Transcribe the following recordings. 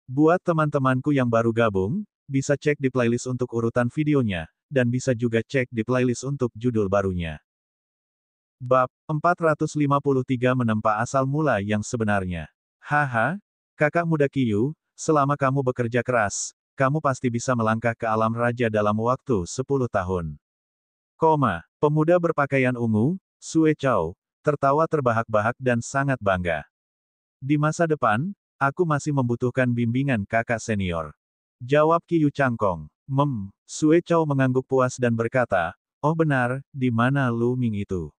Buat teman-temanku yang baru gabung, bisa cek di playlist untuk urutan videonya, dan bisa juga cek di playlist untuk judul barunya. Bab 453 Menempa Asal Mula yang Sebenarnya. Haha, kakak muda Qiyu, selama kamu bekerja keras, kamu pasti bisa melangkah ke alam raja dalam waktu 10 tahun. Pemuda berpakaian ungu, Sue Chao, tertawa terbahak-bahak dan sangat bangga. Di masa depan, aku masih membutuhkan bimbingan kakak senior. Jawab Qiyu Changkong. Sue Chao mengangguk puas dan berkata, oh benar, di mana Lu Ming itu?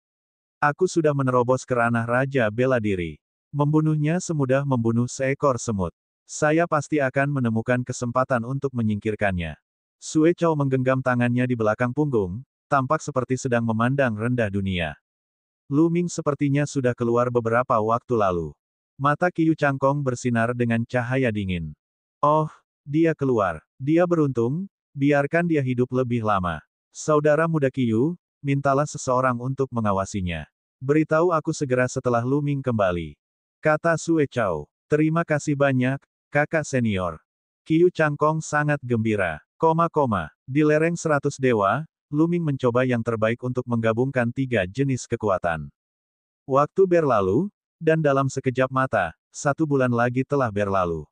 Aku sudah menerobos ke ranah Raja Bela Diri. Membunuhnya semudah membunuh seekor semut. Saya pasti akan menemukan kesempatan untuk menyingkirkannya. Sue Chao menggenggam tangannya di belakang punggung, tampak seperti sedang memandang rendah dunia. Lu Ming sepertinya sudah keluar beberapa waktu lalu. Mata Qiyu Changkong bersinar dengan cahaya dingin. Oh, dia keluar. Dia beruntung, biarkan dia hidup lebih lama. Saudara muda Qiyu, mintalah seseorang untuk mengawasinya. Beritahu aku segera setelah Lu Ming kembali. Kata Sue Chao. Terima kasih banyak, kakak senior. Qiyu Changkong sangat gembira. Di lereng 100 dewa, Lu Ming mencoba yang terbaik untuk menggabungkan 3 jenis kekuatan. Waktu berlalu, dan dalam sekejap mata, 1 bulan lagi telah berlalu.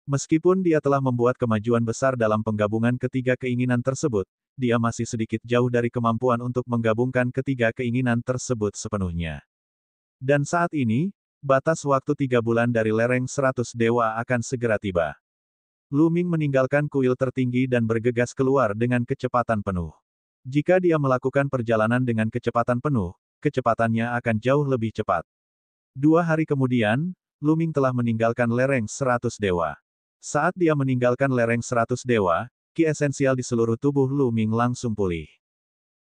Meskipun dia telah membuat kemajuan besar dalam penggabungan ketiga keinginan tersebut, dia masih sedikit jauh dari kemampuan untuk menggabungkan ketiga keinginan tersebut sepenuhnya. Dan saat ini, batas waktu 3 bulan dari lereng 100 dewa akan segera tiba. Lu Ming meninggalkan kuil tertinggi dan bergegas keluar dengan kecepatan penuh. Jika dia melakukan perjalanan dengan kecepatan penuh, kecepatannya akan jauh lebih cepat. 2 hari kemudian, Lu Ming telah meninggalkan lereng 100 dewa. Saat dia meninggalkan lereng 100 dewa, ki esensial di seluruh tubuh Lu Ming langsung pulih.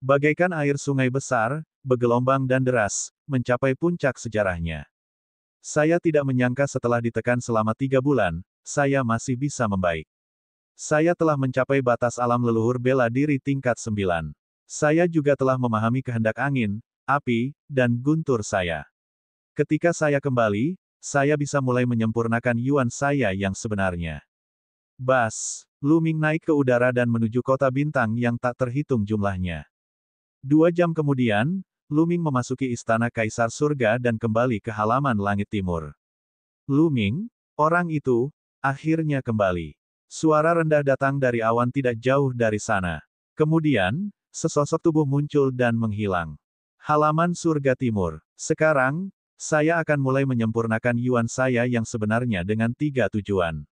Bagaikan air sungai besar, bergelombang dan deras, mencapai puncak sejarahnya. Saya tidak menyangka setelah ditekan selama 3 bulan, saya masih bisa membaik. Saya telah mencapai batas alam leluhur bela diri tingkat 9. Saya juga telah memahami kehendak angin, api, dan guntur saya. Ketika saya kembali, saya bisa mulai menyempurnakan Yuan saya yang sebenarnya. Bas, Lu Ming naik ke udara dan menuju kota bintang yang tak terhitung jumlahnya. 2 jam kemudian, Lu Ming memasuki istana Kaisar Surga dan kembali ke halaman langit timur. Lu Ming, orang itu, akhirnya kembali. Suara rendah datang dari awan tidak jauh dari sana. Kemudian, sesosok tubuh muncul dan menghilang. Halaman Surga Timur. Sekarang, saya akan mulai menyempurnakan Yuan saya yang sebenarnya dengan 3 tujuan.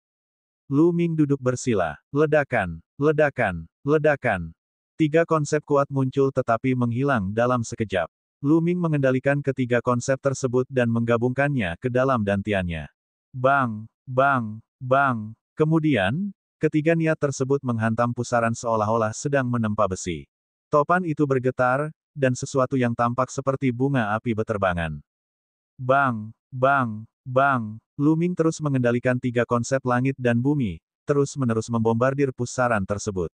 Lu Ming duduk bersila. Ledakan, ledakan, ledakan. 3 konsep kuat muncul tetapi menghilang dalam sekejap. Lu Ming mengendalikan ketiga konsep tersebut dan menggabungkannya ke dalam dantiannya. Bang, bang, bang. Kemudian, ketiga niat tersebut menghantam pusaran seolah-olah sedang menempa besi. Topan itu bergetar, dan sesuatu yang tampak seperti bunga api beterbangan. Bang, bang, bang. Lu Ming terus mengendalikan 3 konsep langit dan bumi, terus-menerus membombardir pusaran tersebut.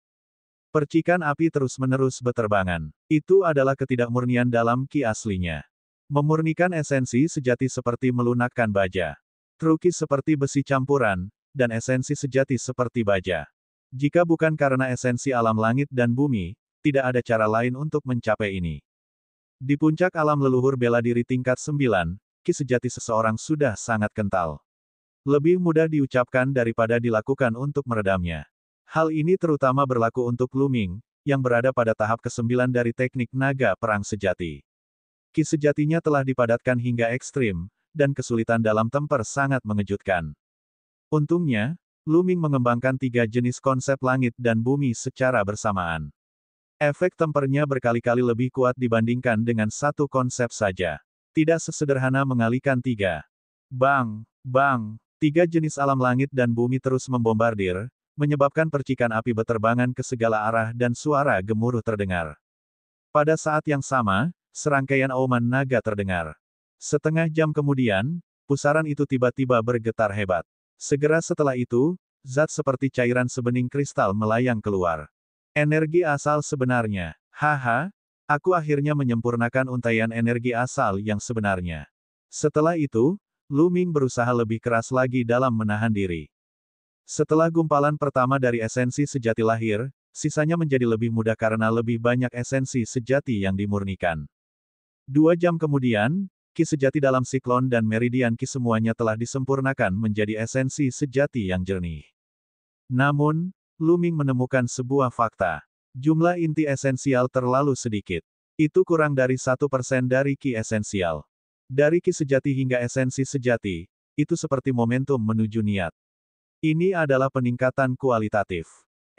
Percikan api terus-menerus beterbangan. Itu adalah ketidakmurnian dalam ki aslinya. Memurnikan esensi sejati seperti melunakkan baja. Trukis seperti besi campuran, dan esensi sejati seperti baja. Jika bukan karena esensi alam langit dan bumi, tidak ada cara lain untuk mencapai ini. Di puncak alam leluhur bela diri tingkat 9, ki sejati seseorang sudah sangat kental. Lebih mudah diucapkan daripada dilakukan untuk meredamnya. Hal ini terutama berlaku untuk Lu Ming, yang berada pada tahap ke-9 dari teknik naga perang sejati. Ki sejatinya telah dipadatkan hingga ekstrim, dan kesulitan dalam temper sangat mengejutkan. Untungnya, Lu Ming mengembangkan 3 jenis konsep langit dan bumi secara bersamaan. Efek tempernya berkali-kali lebih kuat dibandingkan dengan 1 konsep saja. Tidak sesederhana mengalihkan 3. Bang, bang, 3 jenis alam langit dan bumi terus membombardir, menyebabkan percikan api beterbangan ke segala arah dan suara gemuruh terdengar. Pada saat yang sama, serangkaian auman naga terdengar. Setengah jam kemudian, pusaran itu tiba-tiba bergetar hebat. Segera setelah itu, zat seperti cairan sebening kristal melayang keluar. Energi asal sebenarnya. Haha, aku akhirnya menyempurnakan untaian energi asal yang sebenarnya. Setelah itu, Lu Ming berusaha lebih keras lagi dalam menahan diri. Setelah gumpalan pertama dari esensi sejati lahir, sisanya menjadi lebih mudah karena lebih banyak esensi sejati yang dimurnikan. 2 jam kemudian, ki sejati dalam siklon dan meridian ki semuanya telah disempurnakan menjadi esensi sejati yang jernih. Namun, Luming menemukan sebuah fakta. Jumlah inti esensial terlalu sedikit. Itu kurang dari 1% dari ki esensial. Dari ki sejati hingga esensi sejati, itu seperti momentum menuju niat. Ini adalah peningkatan kualitatif.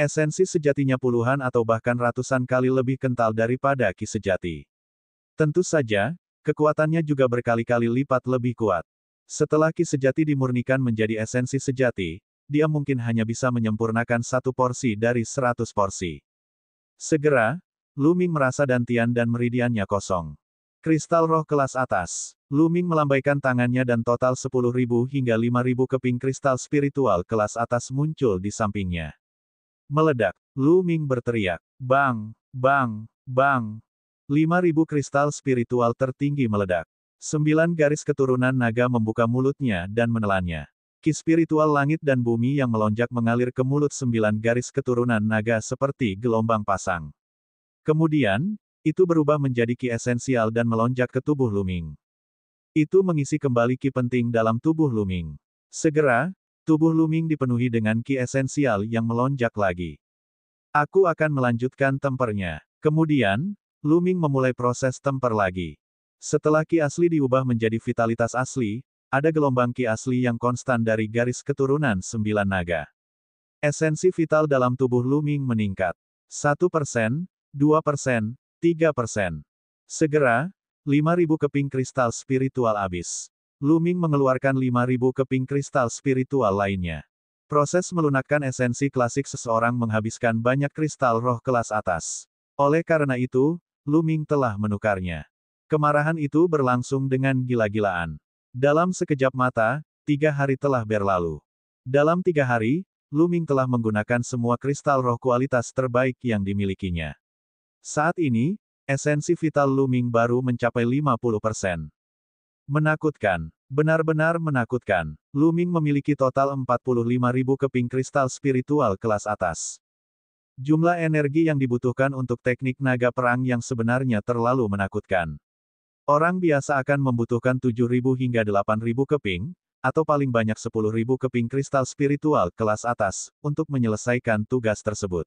Esensi sejatinya puluhan atau bahkan ratusan kali lebih kental daripada ki sejati. Tentu saja, kekuatannya juga berkali-kali lipat lebih kuat. Setelah ki sejati dimurnikan menjadi esensi sejati, dia mungkin hanya bisa menyempurnakan 1 porsi dari 100 porsi. Segera, Luming merasa dantian dan meridiannya kosong. Kristal roh kelas atas. Luming melambaikan tangannya dan total 10.000 hingga 5.000 keping kristal spiritual kelas atas muncul di sampingnya. Meledak, Luming berteriak, "Bang! Bang! Bang!" 5.000 kristal spiritual tertinggi meledak. 9 garis keturunan naga membuka mulutnya dan menelannya. Ki spiritual langit dan bumi yang melonjak mengalir ke mulut 9 garis keturunan naga seperti gelombang pasang. Kemudian, itu berubah menjadi ki esensial dan melonjak ke tubuh Luming. Itu mengisi kembali ki penting dalam tubuh Luming. Segera, tubuh Luming dipenuhi dengan ki esensial yang melonjak lagi. Aku akan melanjutkan tempernya. Kemudian, Luming memulai proses temper lagi. Setelah ki asli diubah menjadi vitalitas asli, ada gelombang ki asli yang konstan dari garis keturunan 9 naga. Esensi vital dalam tubuh Luming meningkat. 1%, 2%, 3%. Segera, 5.000 keping kristal spiritual habis. Luming mengeluarkan 5.000 keping kristal spiritual lainnya. Proses melunakkan esensi klasik seseorang menghabiskan banyak kristal roh kelas atas. Oleh karena itu, Luming telah menukarnya. Kemarahan itu berlangsung dengan gila-gilaan. Dalam sekejap mata, 3 hari telah berlalu. Dalam 3 hari, Luming telah menggunakan semua kristal roh kualitas terbaik yang dimilikinya. Saat ini, esensi vital Luming baru mencapai 50%. Menakutkan. Benar-benar menakutkan. Luming memiliki total 45.000 keping kristal spiritual kelas atas. Jumlah energi yang dibutuhkan untuk teknik naga perang yang sebenarnya terlalu menakutkan. Orang biasa akan membutuhkan 7.000 hingga 8.000 keping, atau paling banyak 10.000 keping kristal spiritual kelas atas, untuk menyelesaikan tugas tersebut.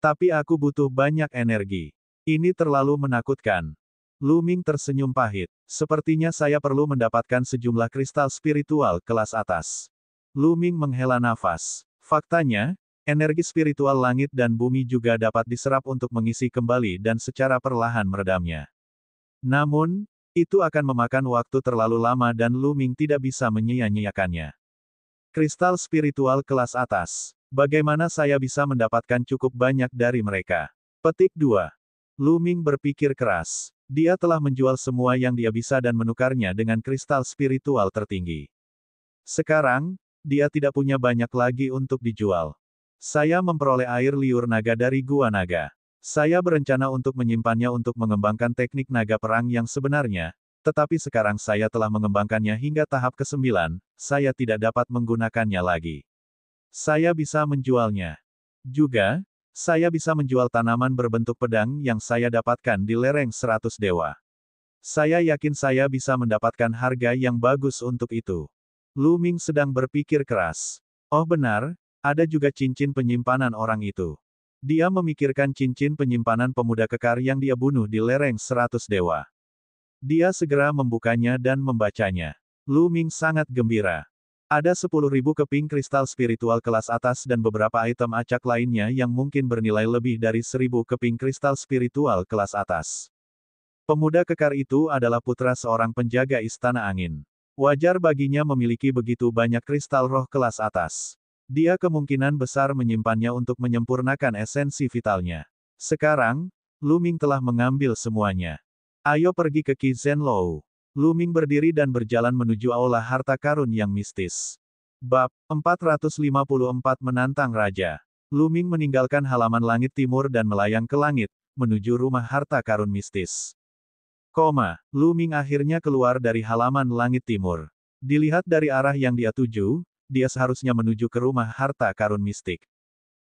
Tapi aku butuh banyak energi. Ini terlalu menakutkan. Luming tersenyum pahit. Sepertinya saya perlu mendapatkan sejumlah kristal spiritual kelas atas. Luming menghela nafas. Faktanya, energi spiritual langit dan bumi juga dapat diserap untuk mengisi kembali dan secara perlahan meredamnya. Namun, itu akan memakan waktu terlalu lama dan Luming tidak bisa menyia-nyiakannya. Kristal spiritual kelas atas. Bagaimana saya bisa mendapatkan cukup banyak dari mereka? Petik 2. Luming berpikir keras. Dia telah menjual semua yang dia bisa dan menukarnya dengan kristal spiritual tertinggi. Sekarang, dia tidak punya banyak lagi untuk dijual. Saya memperoleh air liur naga dari gua naga. Saya berencana untuk menyimpannya untuk mengembangkan teknik naga perang yang sebenarnya, tetapi sekarang saya telah mengembangkannya hingga tahap ke-9, saya tidak dapat menggunakannya lagi. Saya bisa menjualnya. Juga, saya bisa menjual tanaman berbentuk pedang yang saya dapatkan di lereng 100 dewa. Saya yakin saya bisa mendapatkan harga yang bagus untuk itu. Luming sedang berpikir keras. Oh benar, ada juga cincin penyimpanan orang itu. Dia memikirkan cincin penyimpanan pemuda kekar yang dia bunuh di lereng 100 dewa. Dia segera membukanya dan membacanya. Luming sangat gembira. Ada 10.000 keping kristal spiritual kelas atas dan beberapa item acak lainnya yang mungkin bernilai lebih dari 1.000 keping kristal spiritual kelas atas. Pemuda kekar itu adalah putra seorang penjaga istana angin. Wajar baginya memiliki begitu banyak kristal roh kelas atas. Dia kemungkinan besar menyimpannya untuk menyempurnakan esensi vitalnya. Sekarang, Luming telah mengambil semuanya. Ayo pergi ke Qi Zhenlou. Luming berdiri dan berjalan menuju aula harta karun yang mistis. Bab 454 menantang raja. Luming meninggalkan halaman langit timur dan melayang ke langit, menuju rumah harta karun mistis. Luming akhirnya keluar dari halaman langit timur. Dilihat dari arah yang dia tuju, dia seharusnya menuju ke rumah harta karun mistik.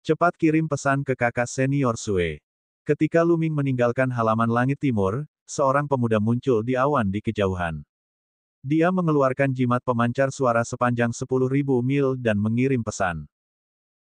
Cepat kirim pesan ke kakak senior Sue. Ketika Lu Ming meninggalkan halaman langit timur, seorang pemuda muncul di awan di kejauhan. Dia mengeluarkan jimat pemancar suara sepanjang 10.000 mil dan mengirim pesan.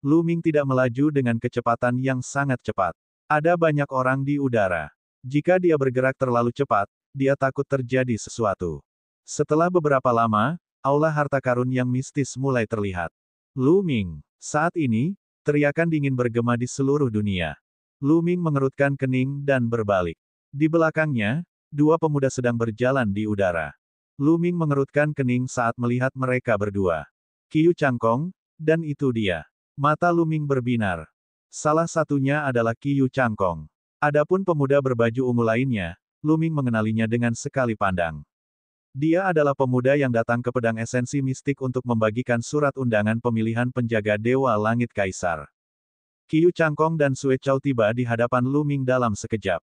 Lu Ming tidak melaju dengan kecepatan yang sangat cepat. Ada banyak orang di udara. Jika dia bergerak terlalu cepat, dia takut terjadi sesuatu. Setelah beberapa lama, aula harta karun yang mistis mulai terlihat. Lu Ming. Saat ini, teriakan dingin bergema di seluruh dunia. Lu Ming mengerutkan kening dan berbalik. Di belakangnya, dua pemuda sedang berjalan di udara. Lu Ming mengerutkan kening saat melihat mereka berdua. Qiu Changkong, dan itu dia. Mata Lu Ming berbinar. Salah satunya adalah Qiu Changkong. Adapun pemuda berbaju ungu lainnya, Lu Ming mengenalinya dengan sekali pandang. Dia adalah pemuda yang datang ke pedang esensi mistik untuk membagikan surat undangan pemilihan penjaga Dewa Langit Kaisar. Qiu Changkong dan Sue Chao tiba di hadapan Lu Ming dalam sekejap.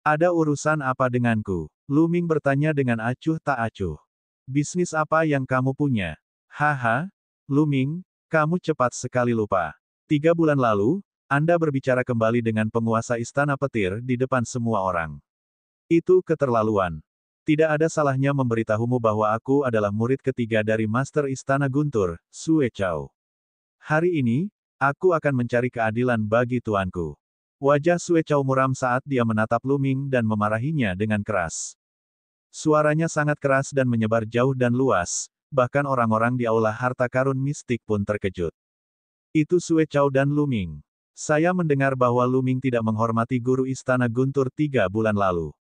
Ada urusan apa denganku? Lu Ming bertanya dengan acuh tak acuh. Bisnis apa yang kamu punya? Haha, Lu Ming, kamu cepat sekali lupa. 3 bulan lalu, Anda berbicara kembali dengan penguasa Istana Petir di depan semua orang. Itu keterlaluan. Tidak ada salahnya memberitahumu bahwa aku adalah murid ketiga dari Master Istana Guntur, Sue Chao. Hari ini, aku akan mencari keadilan bagi tuanku. Wajah Sue Chao muram saat dia menatap Lu Ming dan memarahinya dengan keras. Suaranya sangat keras dan menyebar jauh dan luas, bahkan orang-orang di aula harta karun mistik pun terkejut. Itu Sue Chao dan Lu Ming. Saya mendengar bahwa Lu Ming tidak menghormati guru Istana Guntur 3 bulan lalu.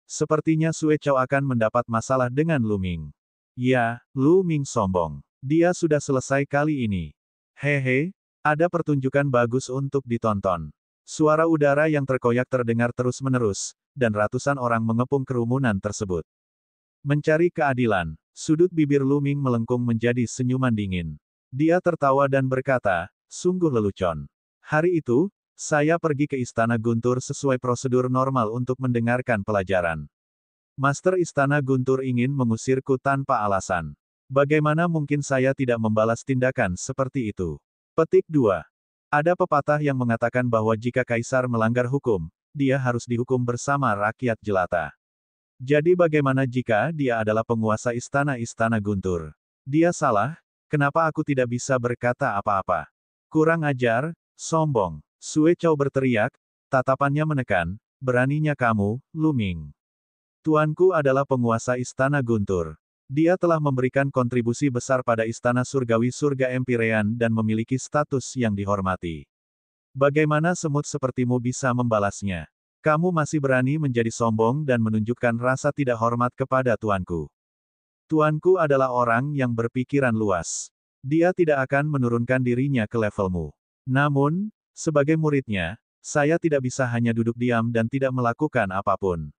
Sepertinya Sue Chao akan mendapat masalah dengan Lu Ming. Ya, Lu Ming sombong. Dia sudah selesai kali ini. Hehe, ada pertunjukan bagus untuk ditonton. Suara udara yang terkoyak terdengar terus-menerus, dan ratusan orang mengepung kerumunan tersebut. Mencari keadilan. Sudut bibir Lu Ming melengkung menjadi senyuman dingin. Dia tertawa dan berkata, sungguh lelucon. Hari itu, saya pergi ke Istana Guntur sesuai prosedur normal untuk mendengarkan pelajaran. Master Istana Guntur ingin mengusirku tanpa alasan. Bagaimana mungkin saya tidak membalas tindakan seperti itu? Petik 2. Ada pepatah yang mengatakan bahwa jika kaisar melanggar hukum, dia harus dihukum bersama rakyat jelata. Jadi bagaimana jika dia adalah penguasa Istana Guntur? Dia salah, kenapa aku tidak bisa berkata apa-apa? Kurang ajar, sombong. Sue Chao berteriak, tatapannya menekan, beraninya kamu, Lu Ming. Tuanku adalah penguasa Istana Guntur. Dia telah memberikan kontribusi besar pada Istana Surgawi Surga Empirean dan memiliki status yang dihormati. Bagaimana semut sepertimu bisa membalasnya? Kamu masih berani menjadi sombong dan menunjukkan rasa tidak hormat kepada tuanku. Tuanku adalah orang yang berpikiran luas. Dia tidak akan menurunkan dirinya ke levelmu. Namun, sebagai muridnya, saya tidak bisa hanya duduk diam dan tidak melakukan apapun.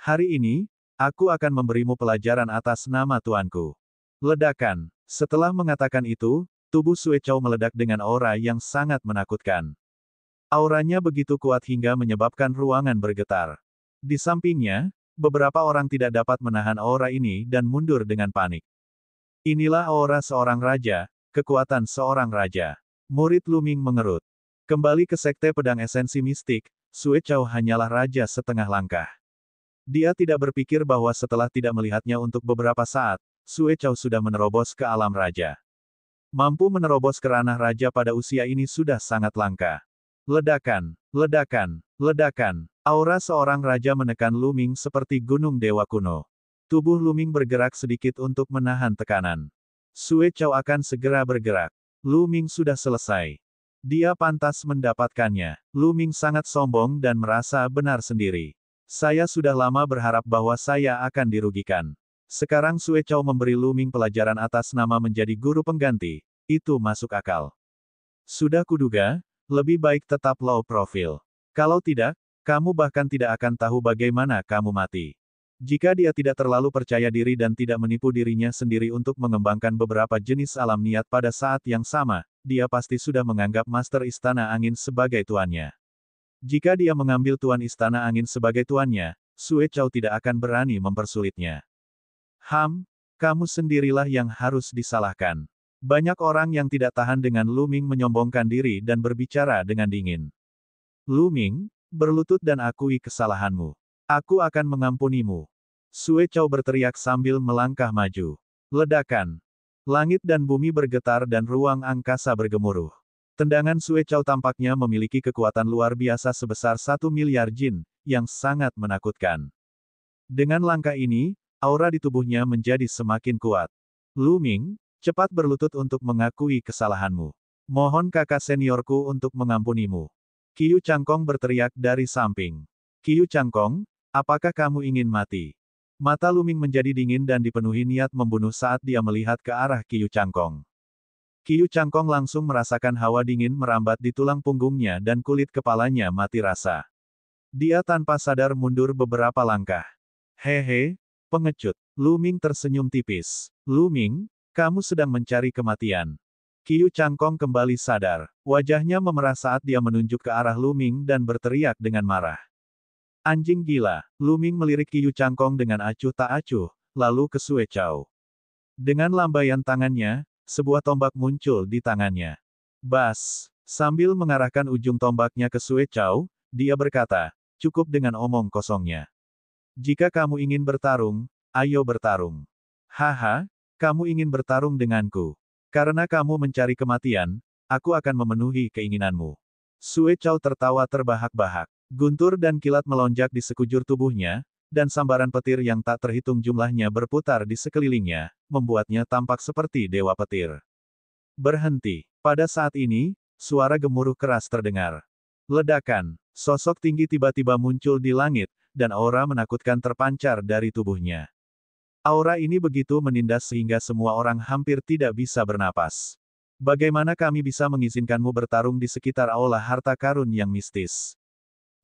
Hari ini, aku akan memberimu pelajaran atas nama tuanku. Ledakan. Setelah mengatakan itu, tubuh Sue Chao meledak dengan aura yang sangat menakutkan. Auranya begitu kuat hingga menyebabkan ruangan bergetar. Di sampingnya, beberapa orang tidak dapat menahan aura ini dan mundur dengan panik. Inilah aura seorang raja, kekuatan seorang raja. Murid Lu Ming mengerut. Kembali ke Sekte Pedang Esensi Mistik, Sue Chao hanyalah raja setengah langkah. Dia tidak berpikir bahwa setelah tidak melihatnya untuk beberapa saat, Sue Chao sudah menerobos ke alam raja. Mampu menerobos ke ranah raja pada usia ini sudah sangat langka. Ledakan, ledakan, ledakan. Aura seorang raja menekan Lu Ming seperti gunung dewa kuno. Tubuh Lu Ming bergerak sedikit untuk menahan tekanan. Sue Chao akan segera bergerak. Lu Ming sudah selesai. Dia pantas mendapatkannya. Lu Ming sangat sombong dan merasa benar sendiri. Saya sudah lama berharap bahwa saya akan dirugikan. Sekarang Sue Chao memberi Lu Ming pelajaran atas nama menjadi guru pengganti. Itu masuk akal. Sudah kuduga, lebih baik tetap low profile. Kalau tidak, kamu bahkan tidak akan tahu bagaimana kamu mati. Jika dia tidak terlalu percaya diri dan tidak menipu dirinya sendiri untuk mengembangkan beberapa jenis alam niat pada saat yang sama, dia pasti sudah menganggap Master Istana Angin sebagai tuannya. Jika dia mengambil Tuan Istana Angin sebagai tuannya, Sue Chao tidak akan berani mempersulitnya. Kamu sendirilah yang harus disalahkan. Banyak orang yang tidak tahan dengan Lu Ming menyombongkan diri dan berbicara dengan dingin. Lu Ming, berlutut dan akui kesalahanmu. Aku akan mengampunimu. Sue Chow berteriak sambil melangkah maju. Ledakan. Langit dan bumi bergetar dan ruang angkasa bergemuruh. Tendangan Sue Chow tampaknya memiliki kekuatan luar biasa sebesar 1 miliar jin, yang sangat menakutkan. Dengan langkah ini, aura di tubuhnya menjadi semakin kuat. Lu Ming, cepat berlutut untuk mengakui kesalahanmu. Mohon kakak seniorku untuk mengampunimu. Qiu Changkong berteriak dari samping. Qiu Changkong, apakah kamu ingin mati? Mata Lu Ming menjadi dingin dan dipenuhi niat membunuh saat dia melihat ke arah Qiu Changkong. Qiu Changkong langsung merasakan hawa dingin merambat di tulang punggungnya dan kulit kepalanya mati rasa. Dia tanpa sadar mundur beberapa langkah. Hehe, pengecut. Lu Ming tersenyum tipis. Lu Ming, kamu sedang mencari kematian. Qiu Changkong kembali sadar. Wajahnya memerah saat dia menunjuk ke arah Lu Ming dan berteriak dengan marah. Anjing gila. Lu Ming melirik Qiu Changkong dengan acuh tak acuh, lalu ke Sue Chow. Dengan lambaian tangannya, sebuah tombak muncul di tangannya. Bas! Sambil mengarahkan ujung tombaknya ke Sue Chow, dia berkata, cukup dengan omong kosongnya. Jika kamu ingin bertarung, ayo bertarung. Haha, kamu ingin bertarung denganku. Karena kamu mencari kematian, aku akan memenuhi keinginanmu. Sue Chow tertawa terbahak-bahak. Guntur dan kilat melonjak di sekujur tubuhnya, dan sambaran petir yang tak terhitung jumlahnya berputar di sekelilingnya, membuatnya tampak seperti dewa petir. Berhenti. Pada saat ini, suara gemuruh keras terdengar. Ledakan. Sosok tinggi tiba-tiba muncul di langit, dan aura menakutkan terpancar dari tubuhnya. Aura ini begitu menindas sehingga semua orang hampir tidak bisa bernapas. Bagaimana kami bisa mengizinkanmu bertarung di sekitar aula harta karun yang mistis?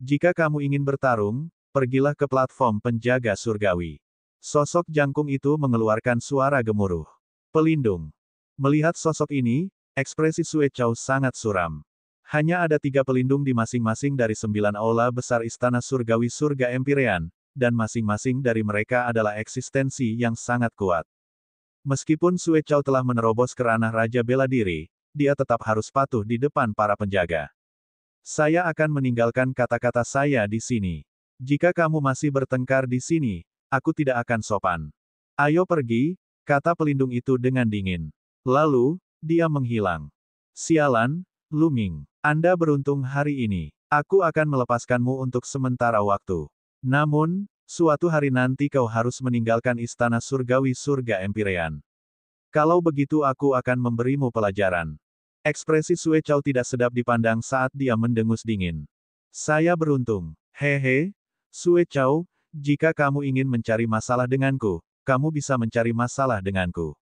Jika kamu ingin bertarung, pergilah ke platform penjaga surgawi. Sosok jangkung itu mengeluarkan suara gemuruh. Pelindung. Melihat sosok ini, ekspresi Sue Chow sangat suram. Hanya ada 3 pelindung di masing-masing dari 9 aula besar istana surgawi surga Empyrean, dan masing-masing dari mereka adalah eksistensi yang sangat kuat. Meskipun Sue Chow telah menerobos ke ranah Raja Bela Diri, dia tetap harus patuh di depan para penjaga. Saya akan meninggalkan kata-kata saya di sini. Jika kamu masih bertengkar di sini, aku tidak akan sopan. Ayo pergi, kata pelindung itu dengan dingin. Lalu, dia menghilang. Sialan, Lu Ming. Anda beruntung hari ini. Aku akan melepaskanmu untuk sementara waktu. Namun, suatu hari nanti kau harus meninggalkan istana surgawi surga Empyrean. Kalau begitu aku akan memberimu pelajaran. Ekspresi Sue Chow tidak sedap dipandang saat dia mendengus dingin. Saya beruntung. Hehe. Sue Chow, jika kamu ingin mencari masalah denganku, kamu bisa mencari masalah denganku.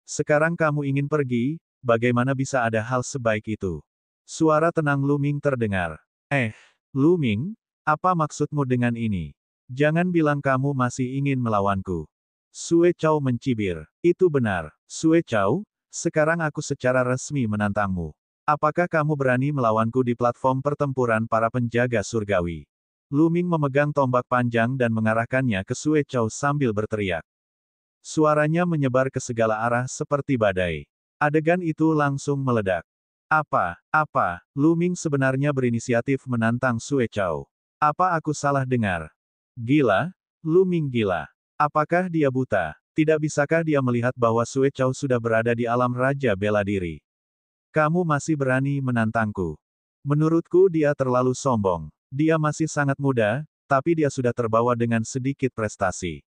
Sekarang kamu ingin pergi, bagaimana bisa ada hal sebaik itu? Suara tenang Lu Ming terdengar. Lu Ming, apa maksudmu dengan ini? Jangan bilang kamu masih ingin melawanku. Sue Chow mencibir. Itu benar. Sue Chow, sekarang aku secara resmi menantangmu. Apakah kamu berani melawanku di platform pertempuran para penjaga surgawi? Lu Ming memegang tombak panjang dan mengarahkannya ke Sue Chow sambil berteriak. Suaranya menyebar ke segala arah seperti badai. Adegan itu langsung meledak. Apa, Lu Ming sebenarnya berinisiatif menantang Sue Chow. Apa aku salah dengar? Gila? Lu Ming gila. Apakah dia buta? Tidak bisakah dia melihat bahwa Sue Chow sudah berada di alam Raja Bela Diri? Kamu masih berani menantangku. Menurutku dia terlalu sombong. Dia masih sangat muda, tapi dia sudah terbawa dengan sedikit prestasi.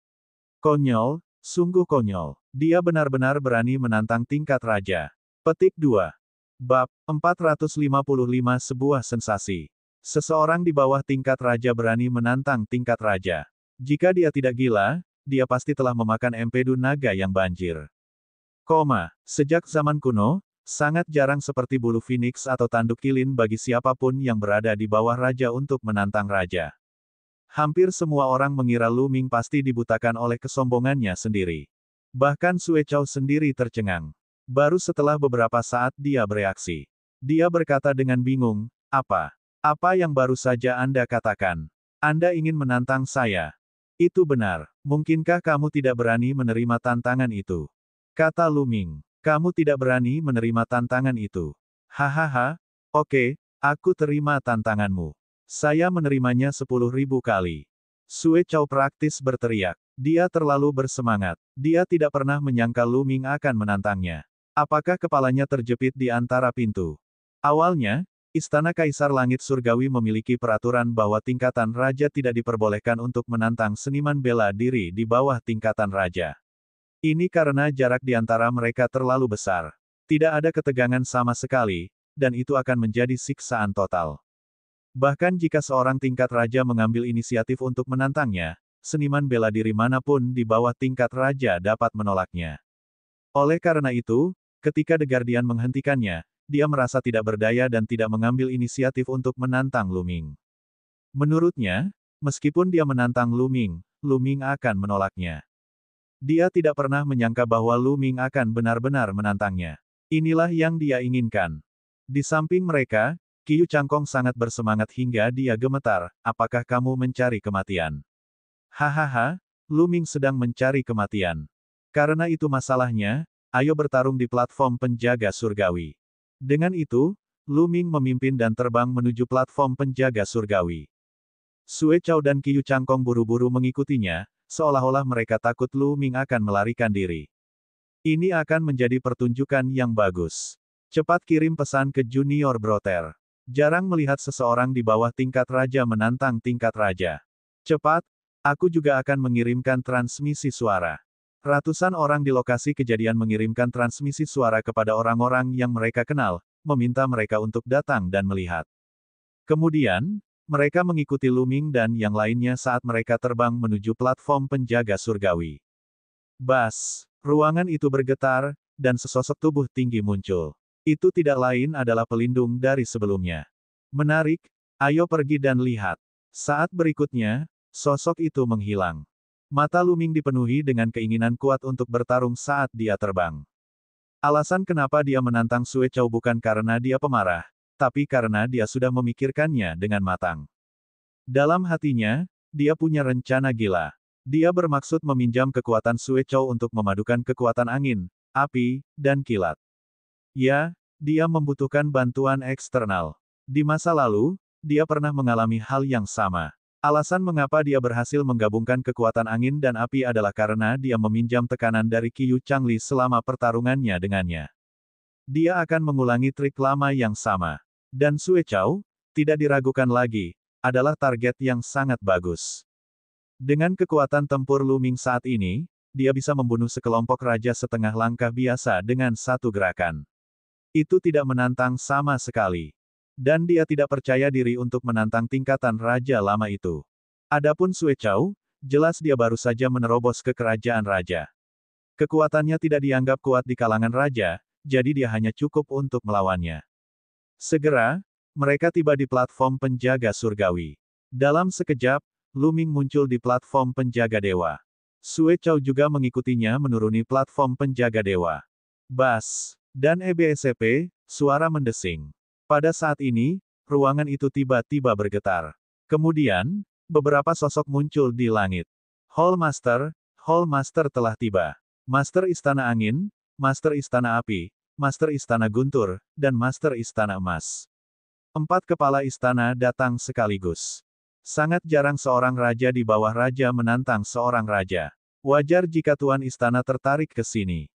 Konyol, sungguh konyol. Dia benar-benar berani menantang tingkat raja. Petik 2. Bab 455 sebuah sensasi. Seseorang di bawah tingkat raja berani menantang tingkat raja. Jika dia tidak gila, dia pasti telah memakan empedu naga yang banjir. Sejak zaman kuno, sangat jarang seperti bulu phoenix atau tanduk kilin bagi siapapun yang berada di bawah raja untuk menantang raja. Hampir semua orang mengira Lu Ming pasti dibutakan oleh kesombongannya sendiri. Bahkan Sue Chow sendiri tercengang. Baru setelah beberapa saat dia bereaksi. Dia berkata dengan bingung, Apa yang baru saja Anda katakan? Anda ingin menantang saya? Itu benar. Mungkinkah kamu tidak berani menerima tantangan itu? Kata Lu Ming. Kamu tidak berani menerima tantangan itu. Hahaha, oke, aku terima tantanganmu. Saya menerimanya 10.000 kali. Sue Chow praktis berteriak. Dia terlalu bersemangat. Dia tidak pernah menyangka Lu Ming akan menantangnya. Apakah kepalanya terjepit di antara pintu? Awalnya, Istana Kaisar Langit Surgawi memiliki peraturan bahwa tingkatan raja tidak diperbolehkan untuk menantang seniman bela diri di bawah tingkatan raja. Ini karena jarak di antara mereka terlalu besar. Tidak ada ketegangan sama sekali, dan itu akan menjadi siksaan total. Bahkan jika seorang tingkat raja mengambil inisiatif untuk menantangnya, seniman bela diri manapun di bawah tingkat raja dapat menolaknya. Oleh karena itu, ketika The Guardian menghentikannya, dia merasa tidak berdaya dan tidak mengambil inisiatif untuk menantang Lu Ming. Menurutnya, meskipun dia menantang Lu Ming akan menolaknya. Dia tidak pernah menyangka bahwa Lu Ming akan benar-benar menantangnya. Inilah yang dia inginkan. Di samping mereka, Qiu Changkong sangat bersemangat hingga dia gemetar. Apakah kamu mencari kematian? Hahaha, Lu Ming sedang mencari kematian. Karena itu masalahnya, ayo bertarung di platform penjaga surgawi. Dengan itu, Lu Ming memimpin dan terbang menuju platform penjaga surgawi. Sue Chow dan Qiu Changkong buru-buru mengikutinya, seolah-olah mereka takut Lu Ming akan melarikan diri. Ini akan menjadi pertunjukan yang bagus. Cepat kirim pesan ke Junior Brother. Jarang melihat seseorang di bawah tingkat raja menantang tingkat raja. Cepat, aku juga akan mengirimkan transmisi suara. Ratusan orang di lokasi kejadian mengirimkan transmisi suara kepada orang-orang yang mereka kenal, meminta mereka untuk datang dan melihat. Kemudian, mereka mengikuti Lu Ming dan yang lainnya saat mereka terbang menuju platform penjaga surgawi. Bas, ruangan itu bergetar, dan sesosok tubuh tinggi muncul. Itu tidak lain adalah pelindung dari sebelumnya. Menarik, ayo pergi dan lihat. Saat berikutnya, sosok itu menghilang. Mata Lu Ming dipenuhi dengan keinginan kuat untuk bertarung saat dia terbang. Alasan kenapa dia menantang Sue Chow bukan karena dia pemarah, tapi karena dia sudah memikirkannya dengan matang. Dalam hatinya, dia punya rencana gila. Dia bermaksud meminjam kekuatan Sue Chow untuk memadukan kekuatan angin, api, dan kilat. Ya, dia membutuhkan bantuan eksternal. Di masa lalu, dia pernah mengalami hal yang sama. Alasan mengapa dia berhasil menggabungkan kekuatan angin dan api adalah karena dia meminjam tekanan dari Qiu Changli selama pertarungannya dengannya. Dia akan mengulangi trik lama yang sama. Dan Sue Chow, tidak diragukan lagi, adalah target yang sangat bagus. Dengan kekuatan tempur Lu Ming saat ini, dia bisa membunuh sekelompok raja setengah langkah biasa dengan satu gerakan. Itu tidak menantang sama sekali. Dan dia tidak percaya diri untuk menantang tingkatan raja lama itu. Adapun Sue Chow, jelas dia baru saja menerobos ke kerajaan raja. Kekuatannya tidak dianggap kuat di kalangan raja, jadi dia hanya cukup untuk melawannya. Segera, mereka tiba di platform penjaga surgawi. Dalam sekejap, Lu Ming muncul di platform penjaga dewa. Sue Chow juga mengikutinya menuruni platform penjaga dewa. Bas, dan EBSP, suara mendesing. Pada saat ini, ruangan itu tiba-tiba bergetar. Kemudian, beberapa sosok muncul di langit. Hall Master telah tiba. Master Istana Angin, Master Istana Api, Master Istana Guntur, dan Master Istana Emas. 4 kepala istana datang sekaligus. Sangat jarang seorang raja di bawah raja menantang seorang raja. Wajar jika Tuan Istana tertarik ke sini.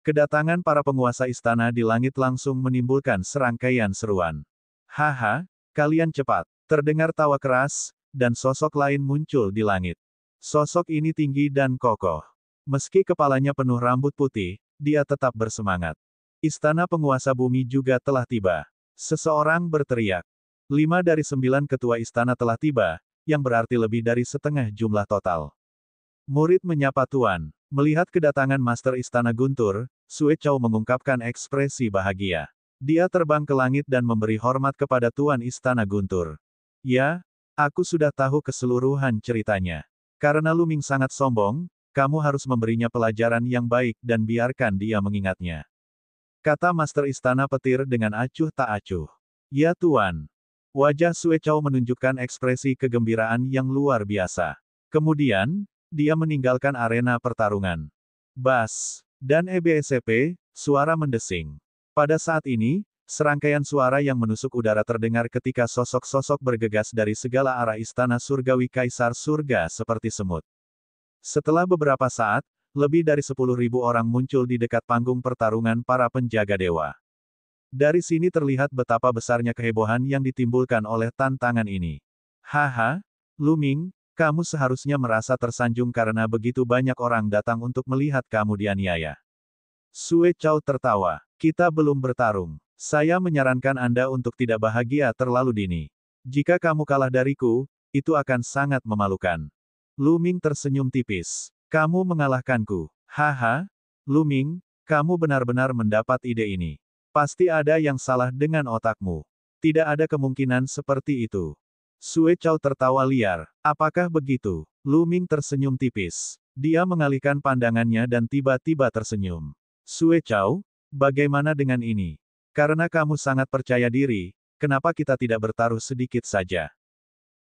Kedatangan para penguasa istana di langit langsung menimbulkan serangkaian seruan. Haha, kalian cepat. Terdengar tawa keras, dan sosok lain muncul di langit. Sosok ini tinggi dan kokoh. Meski kepalanya penuh rambut putih, dia tetap bersemangat. Istana penguasa bumi juga telah tiba. Seseorang berteriak. 5 dari 9 ketua istana telah tiba, yang berarti lebih dari setengah jumlah total. Murid menyapa Tuan. Melihat kedatangan Master Istana Guntur, Sue Chow mengungkapkan ekspresi bahagia. Dia terbang ke langit dan memberi hormat kepada Tuan Istana Guntur. Ya, aku sudah tahu keseluruhan ceritanya. Karena Lu Ming sangat sombong, kamu harus memberinya pelajaran yang baik dan biarkan dia mengingatnya. Kata Master Istana Petir dengan acuh tak acuh. Ya Tuan. Wajah Sue Chow menunjukkan ekspresi kegembiraan yang luar biasa. Kemudian, dia meninggalkan arena pertarungan. Bas, dan EBSP, Suara mendesing. Pada saat ini, serangkaian suara yang menusuk udara terdengar ketika sosok-sosok bergegas dari segala arah istana surgawi Kaisar Surga seperti semut. Setelah beberapa saat, lebih dari 10.000 orang muncul di dekat panggung pertarungan para penjaga dewa. Dari sini terlihat betapa besarnya kehebohan yang ditimbulkan oleh tantangan ini. Haha, Lu Ming, kamu seharusnya merasa tersanjung karena begitu banyak orang datang untuk melihat kamu dianiaya. Sue Chao tertawa. Kita belum bertarung. Saya menyarankan Anda untuk tidak bahagia terlalu dini. Jika kamu kalah dariku, itu akan sangat memalukan. Lu Ming tersenyum tipis. Kamu mengalahkanku. Haha, Lu Ming, kamu benar-benar mendapat ide ini. Pasti ada yang salah dengan otakmu. Tidak ada kemungkinan seperti itu. Sue Chao tertawa liar. Apakah begitu? Lu Ming tersenyum tipis. Dia mengalihkan pandangannya dan tiba-tiba tersenyum. Sue Chao, bagaimana dengan ini? Karena kamu sangat percaya diri, kenapa kita tidak bertaruh sedikit saja?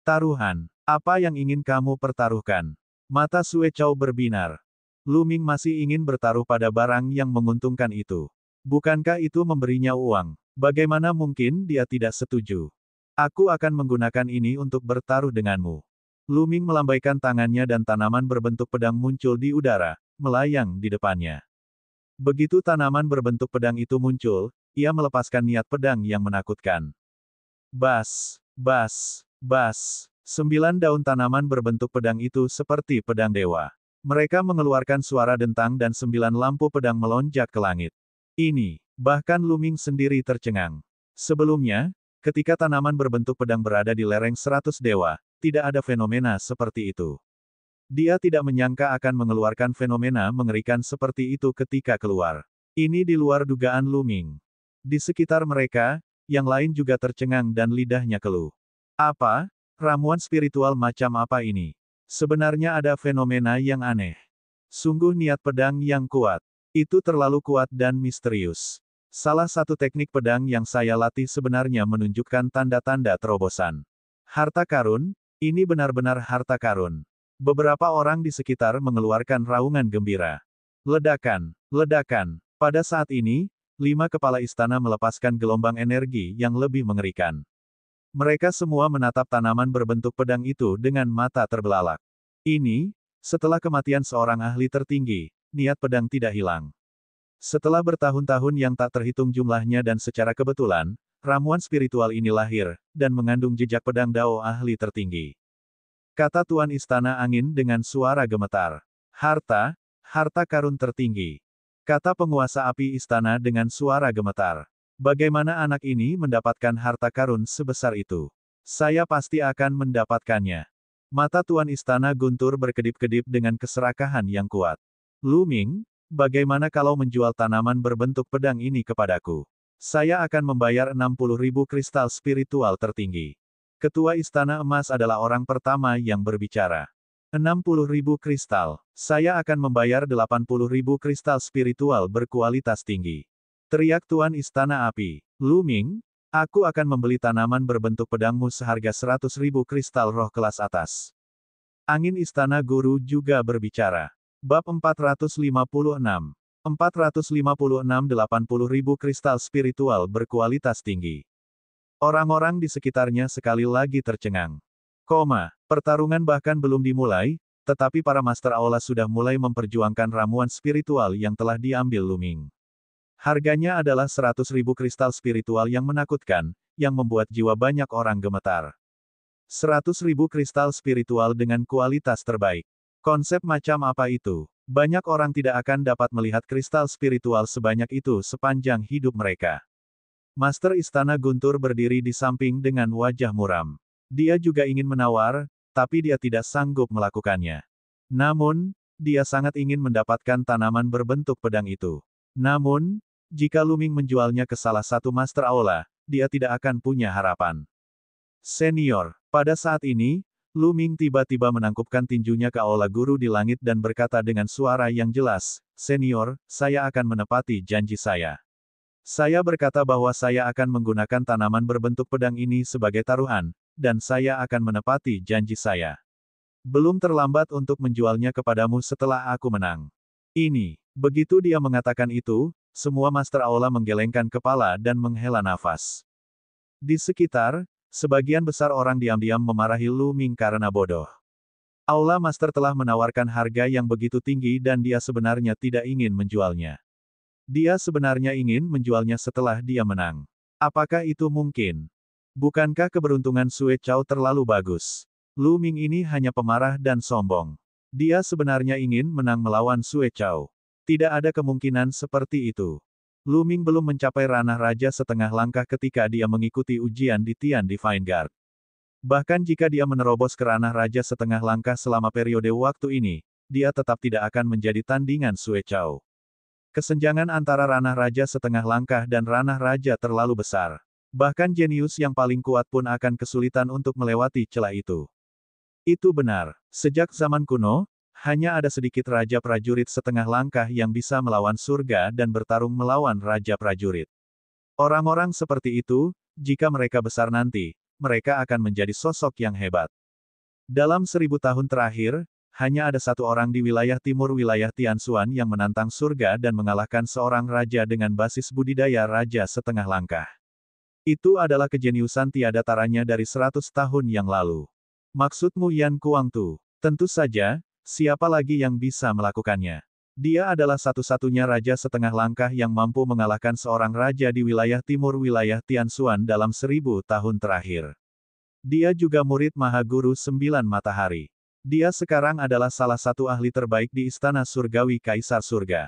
Taruhan. Apa yang ingin kamu pertaruhkan? Mata Sue Chao berbinar. Lu Ming masih ingin bertaruh pada barang yang menguntungkan itu. Bukankah itu memberinya uang? Bagaimana mungkin dia tidak setuju? Aku akan menggunakan ini untuk bertaruh denganmu. Lu Ming melambaikan tangannya dan tanaman berbentuk pedang muncul di udara, melayang di depannya. Begitu tanaman berbentuk pedang itu muncul, ia melepaskan niat pedang yang menakutkan. Bas, bas, bas. 9 daun tanaman berbentuk pedang itu seperti pedang dewa. Mereka mengeluarkan suara dentang dan 9 lampu pedang melonjak ke langit. Ini, bahkan Lu Ming sendiri tercengang. Sebelumnya, ketika tanaman berbentuk pedang berada di lereng 100 dewa, tidak ada fenomena seperti itu. Dia tidak menyangka akan mengeluarkan fenomena mengerikan seperti itu ketika keluar. Ini di luar dugaan Lu Ming. Di sekitar mereka, yang lain juga tercengang dan lidahnya keluh. Apa? Ramuan spiritual macam apa ini? Sebenarnya ada fenomena yang aneh. Sungguh niat pedang yang kuat. Itu terlalu kuat dan misterius. Salah satu teknik pedang yang saya latih sebenarnya menunjukkan tanda-tanda terobosan. Harta karun, ini benar-benar harta karun. Beberapa orang di sekitar mengeluarkan raungan gembira. Ledakan, ledakan. Pada saat ini, 5 kepala istana melepaskan gelombang energi yang lebih mengerikan. Mereka semua menatap tanaman berbentuk pedang itu dengan mata terbelalak. Ini, setelah kematian seorang ahli tertinggi, niat pedang tidak hilang. Setelah bertahun-tahun yang tak terhitung jumlahnya dan secara kebetulan, ramuan spiritual ini lahir, dan mengandung jejak pedang Dao ahli tertinggi. Kata Tuan Istana Angin dengan suara gemetar. Harta, harta karun tertinggi. Kata penguasa api istana dengan suara gemetar. Bagaimana anak ini mendapatkan harta karun sebesar itu? Saya pasti akan mendapatkannya. Mata Tuan Istana guntur berkedip-kedip dengan keserakahan yang kuat. Lu Ming, bagaimana kalau menjual tanaman berbentuk pedang ini kepadaku? Saya akan membayar 60.000 kristal spiritual tertinggi. Ketua Istana Emas adalah orang pertama yang berbicara. 60.000 kristal. Saya akan membayar 80.000 kristal spiritual berkualitas tinggi. Teriak Tuan Istana Api. Lu Ming, aku akan membeli tanaman berbentuk pedangmu seharga 100.000 kristal roh kelas atas. Angin Istana Guru juga berbicara. Bab 456. 456 80.000 kristal spiritual berkualitas tinggi. Orang-orang di sekitarnya sekali lagi tercengang. Pertarungan bahkan belum dimulai, tetapi para Master Aula sudah mulai memperjuangkan ramuan spiritual yang telah diambil Lu Ming. Harganya adalah 100.000 kristal spiritual yang menakutkan, yang membuat jiwa banyak orang gemetar. 100.000 kristal spiritual dengan kualitas terbaik. Konsep macam apa itu? Banyak orang tidak akan dapat melihat kristal spiritual sebanyak itu sepanjang hidup mereka. Master Istana Guntur berdiri di samping dengan wajah muram. Dia juga ingin menawar, tapi dia tidak sanggup melakukannya. Namun, dia sangat ingin mendapatkan tanaman berbentuk pedang itu. Namun, jika Lu Ming menjualnya ke salah satu Master Aula, dia tidak akan punya harapan. Senior, pada saat ini, Lu Ming tiba-tiba menangkupkan tinjunya ke Aula Guru di langit dan berkata dengan suara yang jelas, Senior, saya akan menepati janji saya. Saya berkata bahwa saya akan menggunakan tanaman berbentuk pedang ini sebagai taruhan, dan saya akan menepati janji saya. Belum terlambat untuk menjualnya kepadamu setelah aku menang. Ini, begitu dia mengatakan itu, semua Master Aula menggelengkan kepala dan menghela nafas. Di sekitar, sebagian besar orang diam-diam memarahi Lu Ming karena bodoh. Aula Master telah menawarkan harga yang begitu tinggi dan dia sebenarnya tidak ingin menjualnya. Dia sebenarnya ingin menjualnya setelah dia menang. Apakah itu mungkin? Bukankah keberuntungan Sue Chow terlalu bagus? Lu Ming ini hanya pemarah dan sombong. Dia sebenarnya ingin menang melawan Sue Chow. Tidak ada kemungkinan seperti itu. Lu Ming belum mencapai ranah raja setengah langkah ketika dia mengikuti ujian di Tian Divine Guard. Bahkan jika dia menerobos ke ranah raja setengah langkah selama periode waktu ini, dia tetap tidak akan menjadi tandingan Sue Chow. Kesenjangan antara ranah raja setengah langkah dan ranah raja terlalu besar. Bahkan jenius yang paling kuat pun akan kesulitan untuk melewati celah itu. Itu benar. Sejak zaman kuno, hanya ada sedikit raja prajurit setengah langkah yang bisa melawan surga dan bertarung melawan raja prajurit. Orang-orang seperti itu, jika mereka besar nanti, mereka akan menjadi sosok yang hebat. Dalam 1000 tahun terakhir, hanya ada satu orang di wilayah timur wilayah Tianshuan yang menantang surga dan mengalahkan seorang raja dengan basis budidaya raja setengah langkah. Itu adalah kejeniusan tiada taranya dari 100 tahun yang lalu. Maksudmu Yan Kuangtu? Tentu saja, siapa lagi yang bisa melakukannya? Dia adalah satu-satunya raja setengah langkah yang mampu mengalahkan seorang raja di wilayah timur wilayah Tianshuan dalam 1000 tahun terakhir. Dia juga murid Maha Guru 9 Matahari. Dia sekarang adalah salah satu ahli terbaik di Istana Surgawi Kaisar Surga.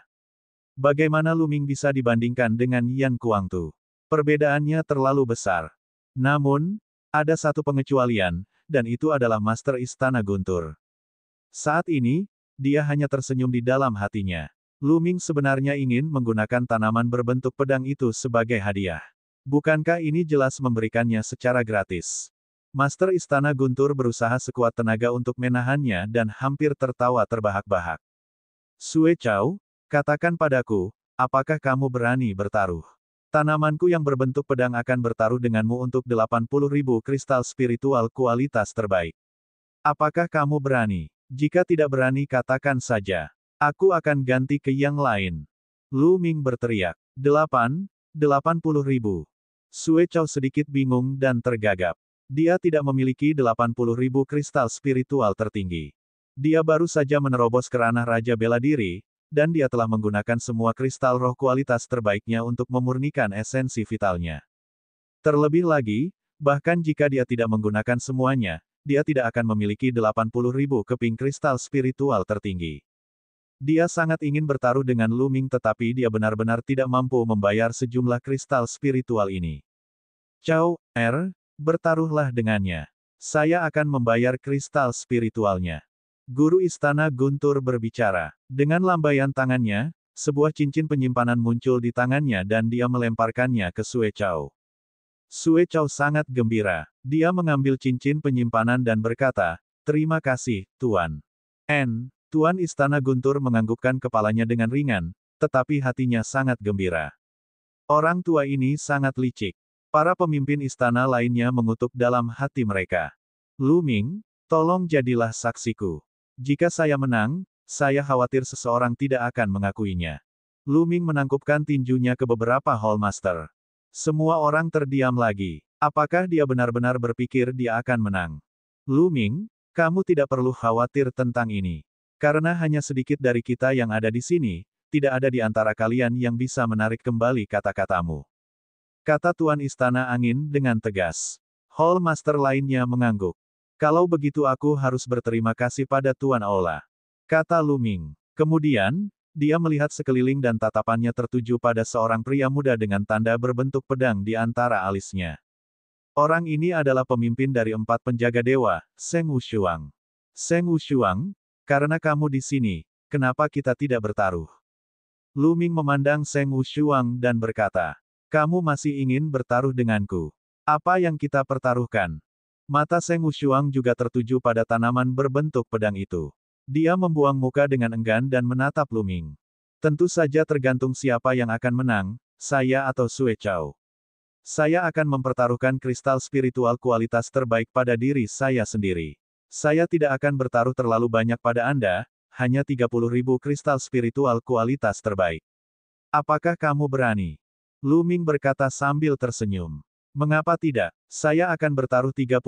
Bagaimana Lu Ming bisa dibandingkan dengan Yan Kuangtu? Perbedaannya terlalu besar. Namun, ada satu pengecualian, dan itu adalah Master Istana Guntur. Saat ini, dia hanya tersenyum di dalam hatinya. Lu Ming sebenarnya ingin menggunakan tanaman berbentuk pedang itu sebagai hadiah. Bukankah ini jelas memberikannya secara gratis? Master Istana Guntur berusaha sekuat tenaga untuk menahannya dan hampir tertawa terbahak-bahak. Sue Chow, katakan padaku, apakah kamu berani bertaruh? Tanamanku yang berbentuk pedang akan bertaruh denganmu untuk 80.000 kristal spiritual kualitas terbaik. Apakah kamu berani? Jika tidak berani katakan saja. Aku akan ganti ke yang lain. Lu Ming berteriak. 80.000. Sue Chow sedikit bingung dan tergagap. Dia tidak memiliki 80.000 kristal spiritual tertinggi. Dia baru saja menerobos ke ranah Raja Bela Diri, dan dia telah menggunakan semua kristal roh kualitas terbaiknya untuk memurnikan esensi vitalnya. Terlebih lagi, bahkan jika dia tidak menggunakan semuanya, dia tidak akan memiliki 80.000 keping kristal spiritual tertinggi. Dia sangat ingin bertaruh dengan Lu Ming tetapi dia benar-benar tidak mampu membayar sejumlah kristal spiritual ini. Chow, bertaruhlah dengannya. Saya akan membayar kristal spiritualnya. Guru Istana Guntur berbicara. Dengan lambaian tangannya, sebuah cincin penyimpanan muncul di tangannya dan dia melemparkannya ke Sue Chow. Sue Chow sangat gembira. Dia mengambil cincin penyimpanan dan berkata, "Terima kasih, Tuan." Tuan Istana Guntur menganggukkan kepalanya dengan ringan, tetapi hatinya sangat gembira. Orang tua ini sangat licik. Para pemimpin istana lainnya mengutuk dalam hati mereka. Lu Ming, tolong jadilah saksiku. Jika saya menang, saya khawatir seseorang tidak akan mengakuinya. Lu Ming menangkupkan tinjunya ke beberapa Hallmaster. Semua orang terdiam lagi. Apakah dia benar-benar berpikir dia akan menang? Lu Ming, kamu tidak perlu khawatir tentang ini. Karena hanya sedikit dari kita yang ada di sini, tidak ada di antara kalian yang bisa menarik kembali kata-katamu. Kata Tuan Istana Angin dengan tegas. Hallmaster lainnya mengangguk. Kalau begitu aku harus berterima kasih pada Tuan Aula. Kata Lu Ming. Kemudian, dia melihat sekeliling dan tatapannya tertuju pada seorang pria muda dengan tanda berbentuk pedang di antara alisnya. Orang ini adalah pemimpin dari 4 penjaga dewa, Seng Wushuang. Seng Wushuang, karena kamu di sini, kenapa kita tidak bertaruh? Lu Ming memandang Seng Wushuang dan berkata, kamu masih ingin bertaruh denganku. Apa yang kita pertaruhkan? Mata Seng Wushuang juga tertuju pada tanaman berbentuk pedang itu. Dia membuang muka dengan enggan dan menatap Lu Ming. Tentu saja tergantung siapa yang akan menang, saya atau Sue Chow. Saya akan mempertaruhkan kristal spiritual kualitas terbaik pada diri saya sendiri. Saya tidak akan bertaruh terlalu banyak pada Anda, hanya 30.000 kristal spiritual kualitas terbaik. Apakah kamu berani? Lu Ming berkata sambil tersenyum. Mengapa tidak? Saya akan bertaruh 30.000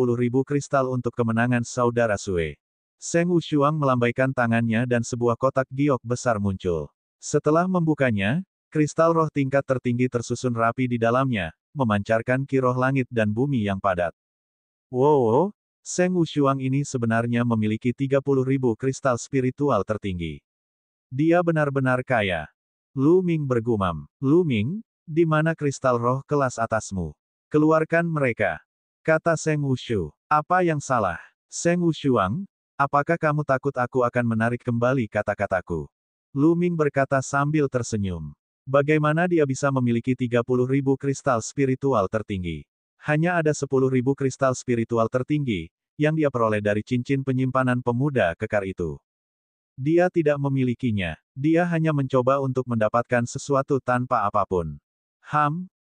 kristal untuk kemenangan saudara Sue. Seng Wushuang melambaikan tangannya dan sebuah kotak giok besar muncul. Setelah membukanya, kristal roh tingkat tertinggi tersusun rapi di dalamnya, memancarkan kiroh langit dan bumi yang padat. Wow, Seng Wushuang ini sebenarnya memiliki 30.000 kristal spiritual tertinggi. Dia benar-benar kaya. Lu Ming bergumam. Lu Ming, di mana kristal roh kelas atasmu? Keluarkan mereka. Kata Seng Wushu. Apa yang salah? Seng Wushuang, apakah kamu takut aku akan menarik kembali kata-kataku? Lu Ming berkata sambil tersenyum. Bagaimana dia bisa memiliki 30.000 kristal spiritual tertinggi? Hanya ada 10.000 kristal spiritual tertinggi, yang dia peroleh dari cincin penyimpanan pemuda kekar itu. Dia tidak memilikinya. Dia hanya mencoba untuk mendapatkan sesuatu tanpa apapun.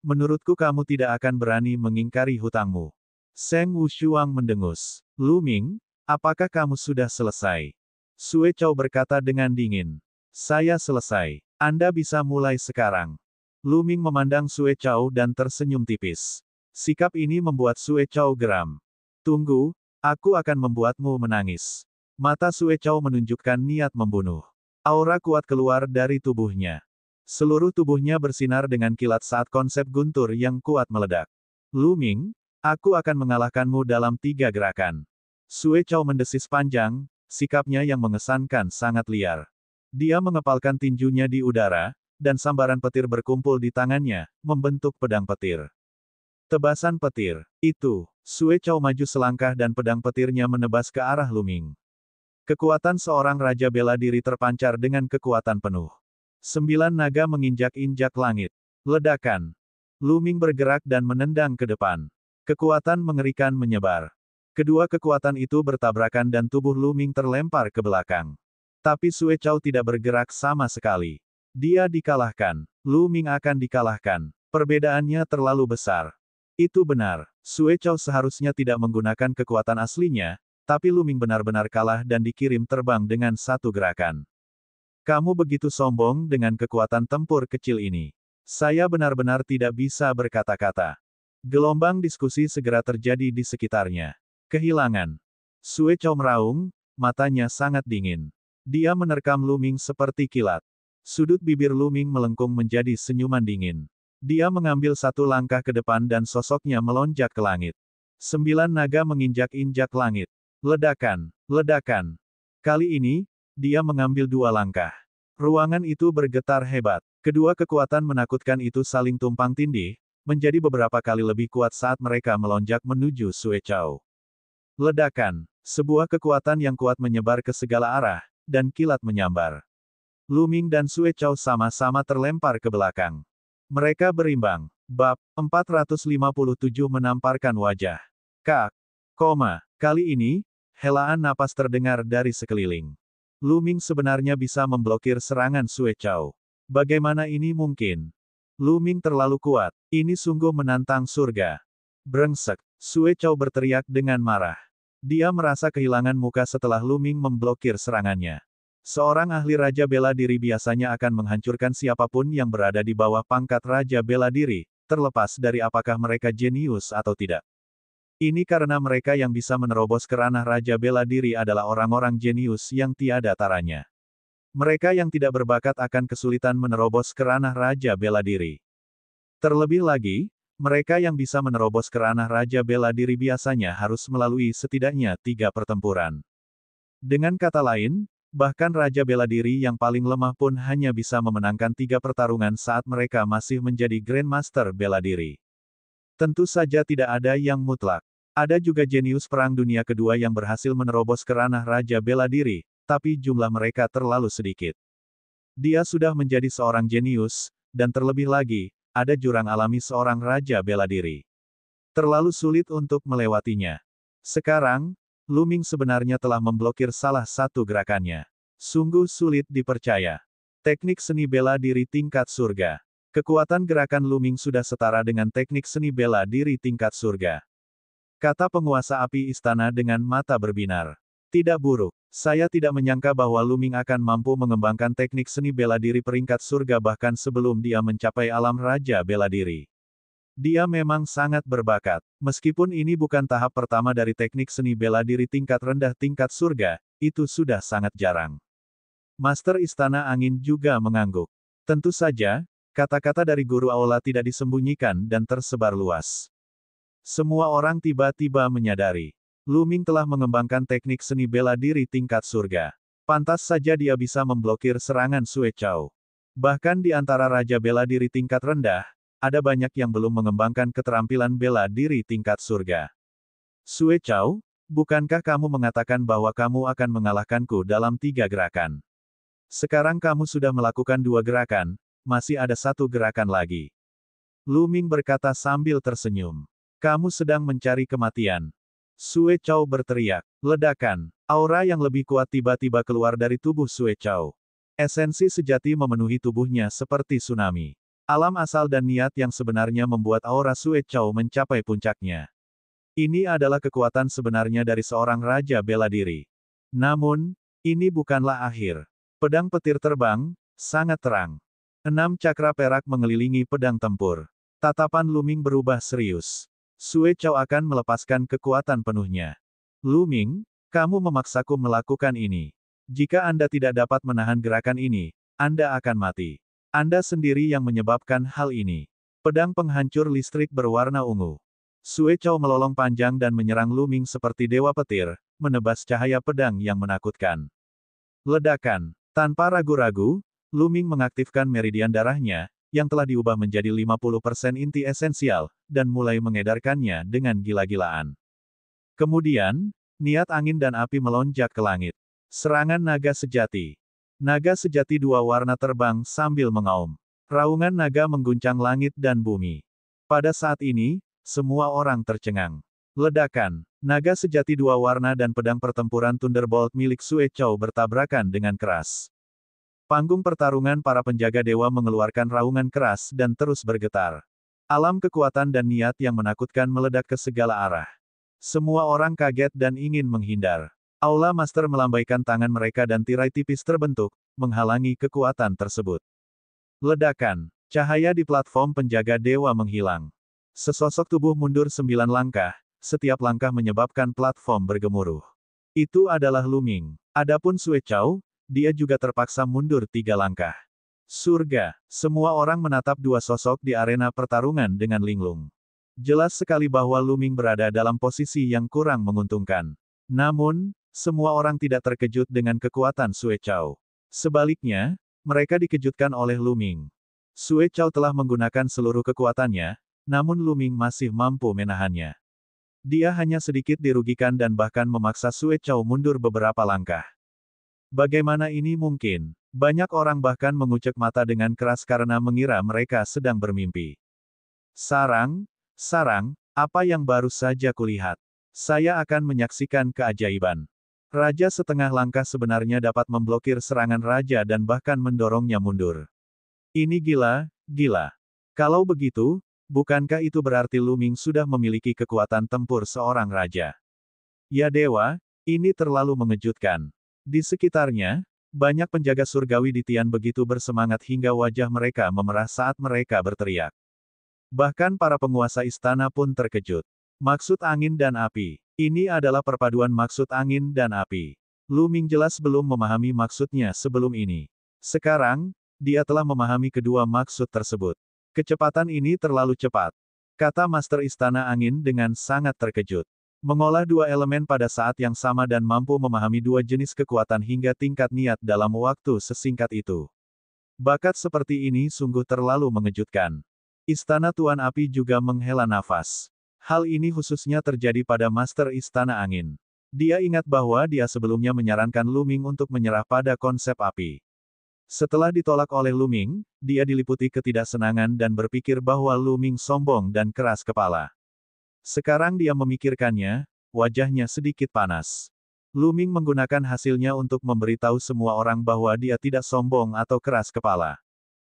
Menurutku kamu tidak akan berani mengingkari hutangmu. Seng Wushuang mendengus. Lu Ming, apakah kamu sudah selesai? Sue Chow berkata dengan dingin. Saya selesai. Anda bisa mulai sekarang. Lu Ming memandang Sue Chow dan tersenyum tipis. Sikap ini membuat Sue Chow geram. Tunggu, aku akan membuatmu menangis. Mata Sue Chow menunjukkan niat membunuh. Aura kuat keluar dari tubuhnya. Seluruh tubuhnya bersinar dengan kilat saat konsep guntur yang kuat meledak. Lu Ming, aku akan mengalahkanmu dalam 3 gerakan. Sue Chow mendesis panjang, sikapnya yang mengesankan sangat liar. Dia mengepalkan tinjunya di udara, dan sambaran petir berkumpul di tangannya, membentuk pedang petir. Tebasan petir. Itu. Sue Chow maju selangkah dan pedang petirnya menebas ke arah Lu Ming. Kekuatan seorang raja bela diri terpancar dengan kekuatan penuh. 9 naga menginjak-injak langit. Ledakan. Lu Ming bergerak dan menendang ke depan. Kekuatan mengerikan menyebar. Kedua kekuatan itu bertabrakan dan tubuh Lu Ming terlempar ke belakang. Tapi Sue Chow tidak bergerak sama sekali. Dia dikalahkan. Lu Ming akan dikalahkan. Perbedaannya terlalu besar. Itu benar. Sue Chow seharusnya tidak menggunakan kekuatan aslinya, tapi Lu Ming benar-benar kalah dan dikirim terbang dengan satu gerakan. Kamu begitu sombong dengan kekuatan tempur kecil ini. Saya benar-benar tidak bisa berkata-kata. Gelombang diskusi segera terjadi di sekitarnya. Kehilangan. Sue Chow meraung, matanya sangat dingin. Dia menerkam Lu Ming seperti kilat. Sudut bibir Lu Ming melengkung menjadi senyuman dingin. Dia mengambil satu langkah ke depan dan sosoknya melonjak ke langit. 9 naga menginjak-injak langit. Ledakan. Ledakan. Kali ini, dia mengambil 2 langkah. Ruangan itu bergetar hebat. Kedua kekuatan menakutkan itu saling tumpang tindih, menjadi beberapa kali lebih kuat saat mereka melonjak menuju Sue Chow. Ledakan. Sebuah kekuatan yang kuat menyebar ke segala arah, dan kilat menyambar. Lu Ming dan Sue Chow sama-sama terlempar ke belakang. Mereka berimbang. Bab 457 menamparkan wajah. Kali ini, helaan napas terdengar dari sekeliling. Lu Ming sebenarnya bisa memblokir serangan Sue Chow. Bagaimana ini mungkin? Lu Ming terlalu kuat. Ini sungguh menantang surga. Brengsek. Sue Chow berteriak dengan marah. Dia merasa kehilangan muka setelah Lu Ming memblokir serangannya. Seorang ahli raja bela diri biasanya akan menghancurkan siapapun yang berada di bawah pangkat raja bela diri, terlepas dari apakah mereka jenius atau tidak. Ini karena mereka yang bisa menerobos ke ranah raja bela diri adalah orang-orang jenius yang tiada taranya. Mereka yang tidak berbakat akan kesulitan menerobos ke ranah raja bela diri. Terlebih lagi, mereka yang bisa menerobos ke ranah raja bela diri biasanya harus melalui setidaknya 3 pertempuran. Dengan kata lain, bahkan raja bela diri yang paling lemah pun hanya bisa memenangkan 3 pertarungan saat mereka masih menjadi Grandmaster bela diri. Tentu saja tidak ada yang mutlak. Ada juga jenius Perang Dunia Kedua yang berhasil menerobos ke ranah raja bela diri, tapi jumlah mereka terlalu sedikit. Dia sudah menjadi seorang jenius, dan terlebih lagi, ada jurang alami seorang raja bela diri. Terlalu sulit untuk melewatinya. Sekarang, Lu Ming sebenarnya telah memblokir salah satu gerakannya. Sungguh sulit dipercaya. Teknik seni bela diri tingkat surga. Kekuatan gerakan Lu Ming sudah setara dengan teknik seni bela diri tingkat surga. Kata penguasa api istana dengan mata berbinar. Tidak buruk. Saya tidak menyangka bahwa Luming akan mampu mengembangkan teknik seni bela diri peringkat surga bahkan sebelum dia mencapai alam raja bela diri. Dia memang sangat berbakat. Meskipun ini bukan tahap pertama dari teknik seni bela diri tingkat rendah tingkat surga, itu sudah sangat jarang. Master Istana Angin juga mengangguk. Tentu saja, kata-kata dari guru aula tidak disembunyikan dan tersebar luas. Semua orang tiba-tiba menyadari. Luming telah mengembangkan teknik seni bela diri tingkat surga. Pantas saja dia bisa memblokir serangan Sue Chow. Bahkan di antara raja bela diri tingkat rendah, ada banyak yang belum mengembangkan keterampilan bela diri tingkat surga. Sue Chow, bukankah kamu mengatakan bahwa kamu akan mengalahkanku dalam 3 gerakan? Sekarang kamu sudah melakukan 2 gerakan, masih ada 1 gerakan lagi. Luming berkata sambil tersenyum. Kamu sedang mencari kematian. Sue Chow berteriak. Ledakan. Aura yang lebih kuat tiba-tiba keluar dari tubuh Sue Chow. Esensi sejati memenuhi tubuhnya seperti tsunami. Alam asal dan niat yang sebenarnya membuat aura Sue Chow mencapai puncaknya. Ini adalah kekuatan sebenarnya dari seorang raja bela diri. Namun, ini bukanlah akhir. Pedang petir terbang, sangat terang. 6 cakra perak mengelilingi pedang tempur. Tatapan Luming berubah serius. Sue Chow akan melepaskan kekuatan penuhnya. Luming, kamu memaksaku melakukan ini. Jika Anda tidak dapat menahan gerakan ini, Anda akan mati. Anda sendiri yang menyebabkan hal ini. Pedang penghancur listrik berwarna ungu. Sue Chow melolong panjang dan menyerang Luming seperti dewa petir, menebas cahaya pedang yang menakutkan. Ledakan. Tanpa ragu-ragu, Luming mengaktifkan meridian darahnya, yang telah diubah menjadi 50% inti esensial, dan mulai mengedarkannya dengan gila-gilaan. Kemudian, niat angin dan api melonjak ke langit. Serangan naga sejati. Naga sejati 2 warna terbang sambil mengaum. Raungan naga mengguncang langit dan bumi. Pada saat ini, semua orang tercengang. Ledakan. Naga sejati 2 warna dan pedang pertempuran Thunderbolt milik Sue Chow bertabrakan dengan keras. Panggung pertarungan para penjaga dewa mengeluarkan raungan keras dan terus bergetar. Alam kekuatan dan niat yang menakutkan meledak ke segala arah. Semua orang kaget dan ingin menghindar. Aula Master melambaikan tangan mereka dan tirai tipis terbentuk, menghalangi kekuatan tersebut. Ledakan. Cahaya di platform penjaga dewa menghilang. Sesosok tubuh mundur 9 langkah, setiap langkah menyebabkan platform bergemuruh. Itu adalah Luming. Adapun Sue Chow, dia juga terpaksa mundur 3 langkah. Surga. Semua orang menatap 2 sosok di arena pertarungan dengan linglung. Jelas sekali bahwa Luming berada dalam posisi yang kurang menguntungkan. Namun, semua orang tidak terkejut dengan kekuatan Sue Chow. Sebaliknya, mereka dikejutkan oleh Luming. Sue Chow telah menggunakan seluruh kekuatannya, namun Luming masih mampu menahannya. Dia hanya sedikit dirugikan dan bahkan memaksa Sue Chow mundur beberapa langkah. Bagaimana ini mungkin? Banyak orang bahkan mengucek mata dengan keras karena mengira mereka sedang bermimpi. Sarang, apa yang baru saja kulihat? Saya akan menyaksikan keajaiban. Raja setengah langkah sebenarnya dapat memblokir serangan raja dan bahkan mendorongnya mundur. Ini gila. Kalau begitu, bukankah itu berarti Luming sudah memiliki kekuatan tempur seorang raja? Ya dewa, ini terlalu mengejutkan. Di sekitarnya, banyak penjaga surgawi di Tian begitu bersemangat hingga wajah mereka memerah saat mereka berteriak. Bahkan para penguasa istana pun terkejut. Maksud angin dan api. Ini adalah perpaduan maksud angin dan api. Luming jelas belum memahami maksudnya sebelum ini. Sekarang, dia telah memahami kedua maksud tersebut. Kecepatan ini terlalu cepat, kata Master Istana Angin dengan sangat terkejut. Mengolah 2 elemen pada saat yang sama dan mampu memahami 2 jenis kekuatan hingga tingkat niat dalam waktu sesingkat itu. Bakat seperti ini sungguh terlalu mengejutkan. Istana Tuan Api juga menghela nafas. Hal ini khususnya terjadi pada Master Istana Angin. Dia ingat bahwa dia sebelumnya menyarankan Luming untuk menyerah pada konsep api. Setelah ditolak oleh Luming, dia diliputi ketidaksenangan dan berpikir bahwa Luming sombong dan keras kepala. Sekarang dia memikirkannya, wajahnya sedikit panas. Luming menggunakan hasilnya untuk memberitahu semua orang bahwa dia tidak sombong atau keras kepala.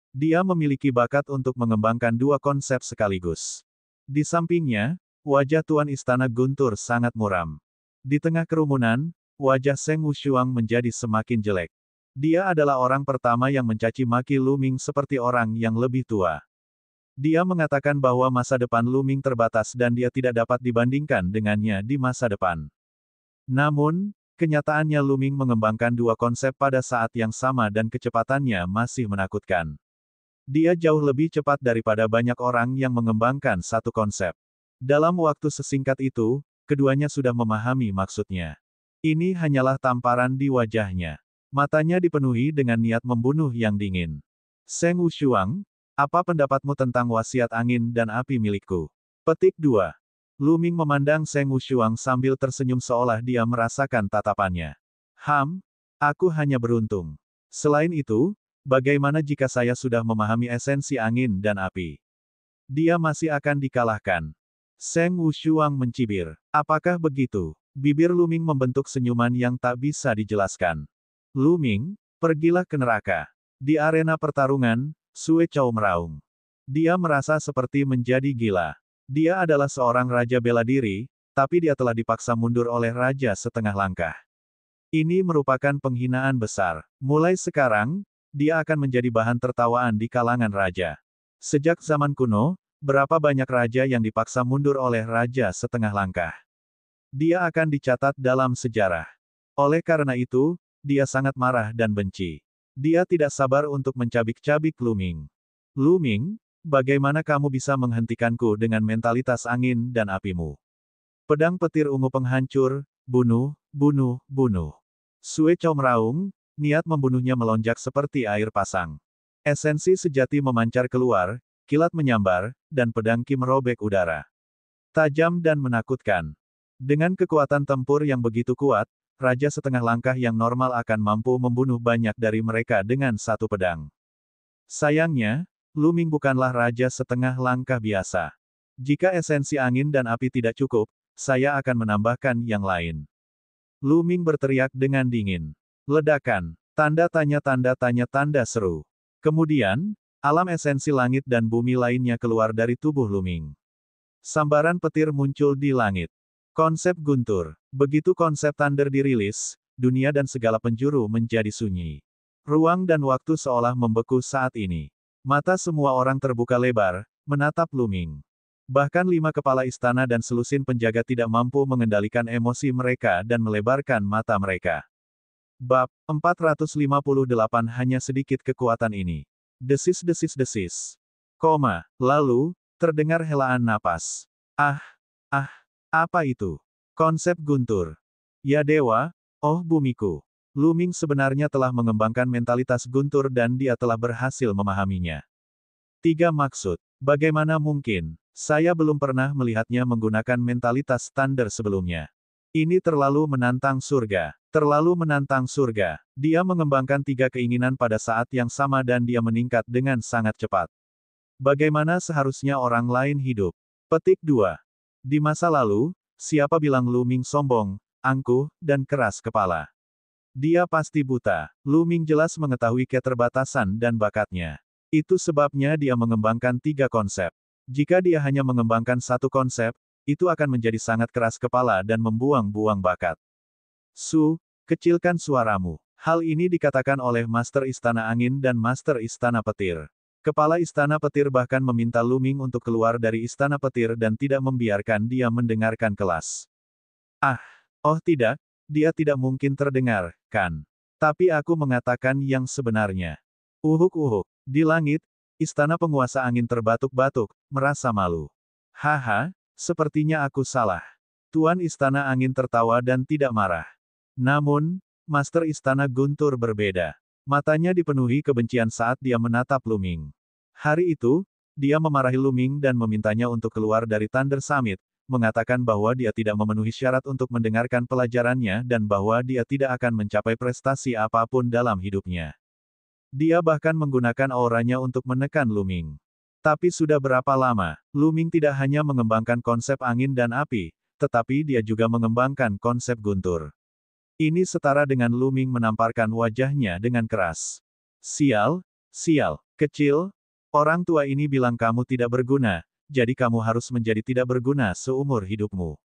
Dia memiliki bakat untuk mengembangkan 2 konsep sekaligus. Di sampingnya, wajah Tuan Istana Guntur sangat muram. Di tengah kerumunan, wajah Seng Wushuang menjadi semakin jelek. Dia adalah orang pertama yang mencaci maki Lu Ming seperti orang yang lebih tua. Dia mengatakan bahwa masa depan Lu Ming terbatas dan dia tidak dapat dibandingkan dengannya di masa depan. Namun, kenyataannya Lu Ming mengembangkan dua konsep pada saat yang sama dan kecepatannya masih menakutkan. Dia jauh lebih cepat daripada banyak orang yang mengembangkan satu konsep. Dalam waktu sesingkat itu, keduanya sudah memahami maksudnya. Ini hanyalah tamparan di wajahnya. Matanya dipenuhi dengan niat membunuh yang dingin. Seng Wushuang, apa pendapatmu tentang wasiat angin dan api milikku? Petik 2. Lu Ming memandang Seng Wushuang sambil tersenyum seolah dia merasakan tatapannya. Aku hanya beruntung. Selain itu, bagaimana jika saya sudah memahami esensi angin dan api? Dia masih akan dikalahkan. Seng Wushuang mencibir. Apakah begitu? Bibir Lu Ming membentuk senyuman yang tak bisa dijelaskan. Lu Ming, pergilah ke neraka. Di arena pertarungan, Sue Chou meraung. Dia merasa seperti menjadi gila. Dia adalah seorang raja bela diri, tapi dia telah dipaksa mundur oleh raja setengah langkah. Ini merupakan penghinaan besar. Mulai sekarang, dia akan menjadi bahan tertawaan di kalangan raja. Sejak zaman kuno, berapa banyak raja yang dipaksa mundur oleh raja setengah langkah. Dia akan dicatat dalam sejarah. Oleh karena itu, dia sangat marah dan benci. Dia tidak sabar untuk mencabik-cabik Lu Ming. Lu Ming, bagaimana kamu bisa menghentikanku dengan mentalitas angin dan apimu? Pedang petir ungu penghancur, bunuh, bunuh, bunuh. Sue Chou meraung, niat membunuhnya melonjak seperti air pasang. Esensi sejati memancar keluar, kilat menyambar, dan pedang Qi merobek udara. Tajam dan menakutkan. Dengan kekuatan tempur yang begitu kuat, raja setengah langkah yang normal akan mampu membunuh banyak dari mereka dengan satu pedang. Sayangnya, Lu Ming bukanlah raja setengah langkah biasa. Jika esensi angin dan api tidak cukup, saya akan menambahkan yang lain. Lu Ming berteriak dengan dingin. Ledakan. Tanda tanda seru. Kemudian, alam esensi langit dan bumi lainnya keluar dari tubuh Lu Ming. Sambaran petir muncul di langit. Konsep guntur. Begitu konsep Thunder dirilis, dunia dan segala penjuru menjadi sunyi. Ruang dan waktu seolah membeku saat ini. Mata semua orang terbuka lebar, menatap Lu Ming. Bahkan 5 kepala istana dan selusin penjaga tidak mampu mengendalikan emosi mereka dan melebarkan mata mereka. Bab 458 hanya sedikit kekuatan ini. Desis. Lalu, terdengar helaan napas. Apa itu? Konsep guntur. Ya dewa, oh bumiku. Lu Ming sebenarnya telah mengembangkan mentalitas guntur dan dia telah berhasil memahaminya. 3 maksud. Bagaimana mungkin? Saya belum pernah melihatnya menggunakan mentalitas Thunder sebelumnya. Ini terlalu menantang surga. Terlalu menantang surga. Dia mengembangkan 3 keinginan pada saat yang sama dan dia meningkat dengan sangat cepat. Bagaimana seharusnya orang lain hidup? Petik 2. Di masa lalu, siapa bilang Lu Ming sombong, angkuh, dan keras kepala? Dia pasti buta. Lu Ming jelas mengetahui keterbatasan dan bakatnya. Itu sebabnya dia mengembangkan 3 konsep. Jika dia hanya mengembangkan satu konsep, itu akan menjadi sangat keras kepala dan membuang-buang bakat. Kecilkan suaramu. Hal ini dikatakan oleh Master Istana Angin dan Master Istana Petir. Kepala Istana Petir bahkan meminta Lu Ming untuk keluar dari Istana Petir dan tidak membiarkan dia mendengarkan kelas. Oh tidak, dia tidak mungkin terdengar, kan? Tapi aku mengatakan yang sebenarnya. Uhuk. Di langit, Istana Penguasa Angin terbatuk-batuk, merasa malu. Haha, sepertinya aku salah. Tuan Istana Angin tertawa dan tidak marah. Namun, Master Istana Guntur berbeda. Matanya dipenuhi kebencian saat dia menatap Lu Ming. Hari itu, dia memarahi Lu Ming dan memintanya untuk keluar dari Thunder Summit, mengatakan bahwa dia tidak memenuhi syarat untuk mendengarkan pelajarannya dan bahwa dia tidak akan mencapai prestasi apapun dalam hidupnya. Dia bahkan menggunakan auranya untuk menekan Lu Ming. Tapi sudah berapa lama, Lu Ming tidak hanya mengembangkan konsep angin dan api, tetapi dia juga mengembangkan konsep guntur. Ini setara dengan Lu Ming menamparkan wajahnya dengan keras. Sial, kecil, orang tua ini bilang kamu tidak berguna, jadi kamu harus menjadi tidak berguna seumur hidupmu.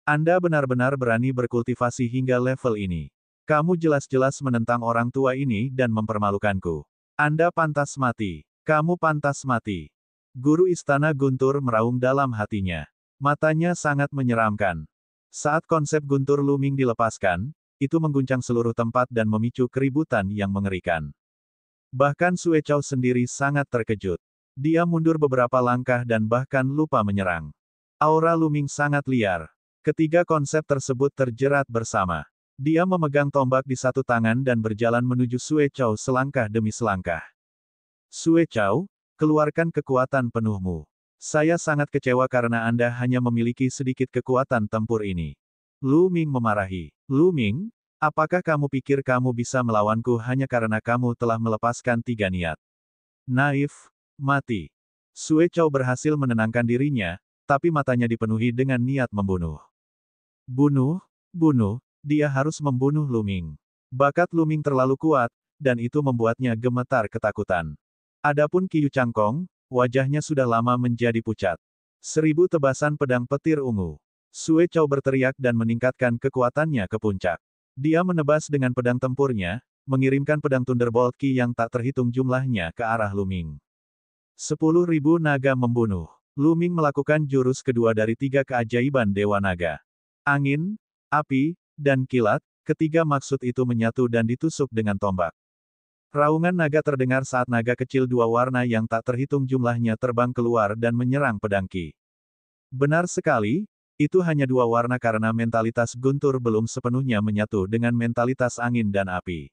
Anda benar-benar berani berkultivasi hingga level ini. Kamu jelas-jelas menentang orang tua ini dan mempermalukanku. Anda pantas mati. Kamu pantas mati. Guru Istana Guntur meraung dalam hatinya. Matanya sangat menyeramkan. Saat konsep Guntur Luming dilepaskan, itu mengguncang seluruh tempat dan memicu keributan yang mengerikan. Bahkan Sue Chow sendiri sangat terkejut. Dia mundur beberapa langkah dan bahkan lupa menyerang. Aura Luming sangat liar. Ketiga konsep tersebut terjerat bersama. Dia memegang tombak di satu tangan dan berjalan menuju Sue Chow selangkah demi selangkah. Sue Chow, keluarkan kekuatan penuhmu. Saya sangat kecewa karena Anda hanya memiliki sedikit kekuatan tempur ini. Lu Ming memarahi. Lu Ming, apakah kamu pikir kamu bisa melawanku hanya karena kamu telah melepaskan 3 niat? Naif, mati. Sue Chow berhasil menenangkan dirinya, tapi matanya dipenuhi dengan niat membunuh. Bunuh, bunuh. Dia harus membunuh Lu Ming. Bakat Lu Ming terlalu kuat, dan itu membuatnya gemetar ketakutan. Adapun Qiu Changkong, wajahnya sudah lama menjadi pucat. 1000 tebasan pedang petir ungu. Sue Chow berteriak dan meningkatkan kekuatannya ke puncak. Dia menebas dengan pedang tempurnya, mengirimkan pedang Thunderbolt Qi yang tak terhitung jumlahnya ke arah Lu Ming. 10.000 naga membunuh. Lu Ming melakukan jurus kedua dari 3 keajaiban Dewa Naga. Angin, api, dan kilat, ketiga maksud itu menyatu dan ditusuk dengan tombak. Raungan naga terdengar saat naga kecil 2 warna yang tak terhitung jumlahnya terbang keluar dan menyerang pedang Qi. Benar sekali, itu hanya 2 warna karena mentalitas Guntur belum sepenuhnya menyatu dengan mentalitas angin dan api.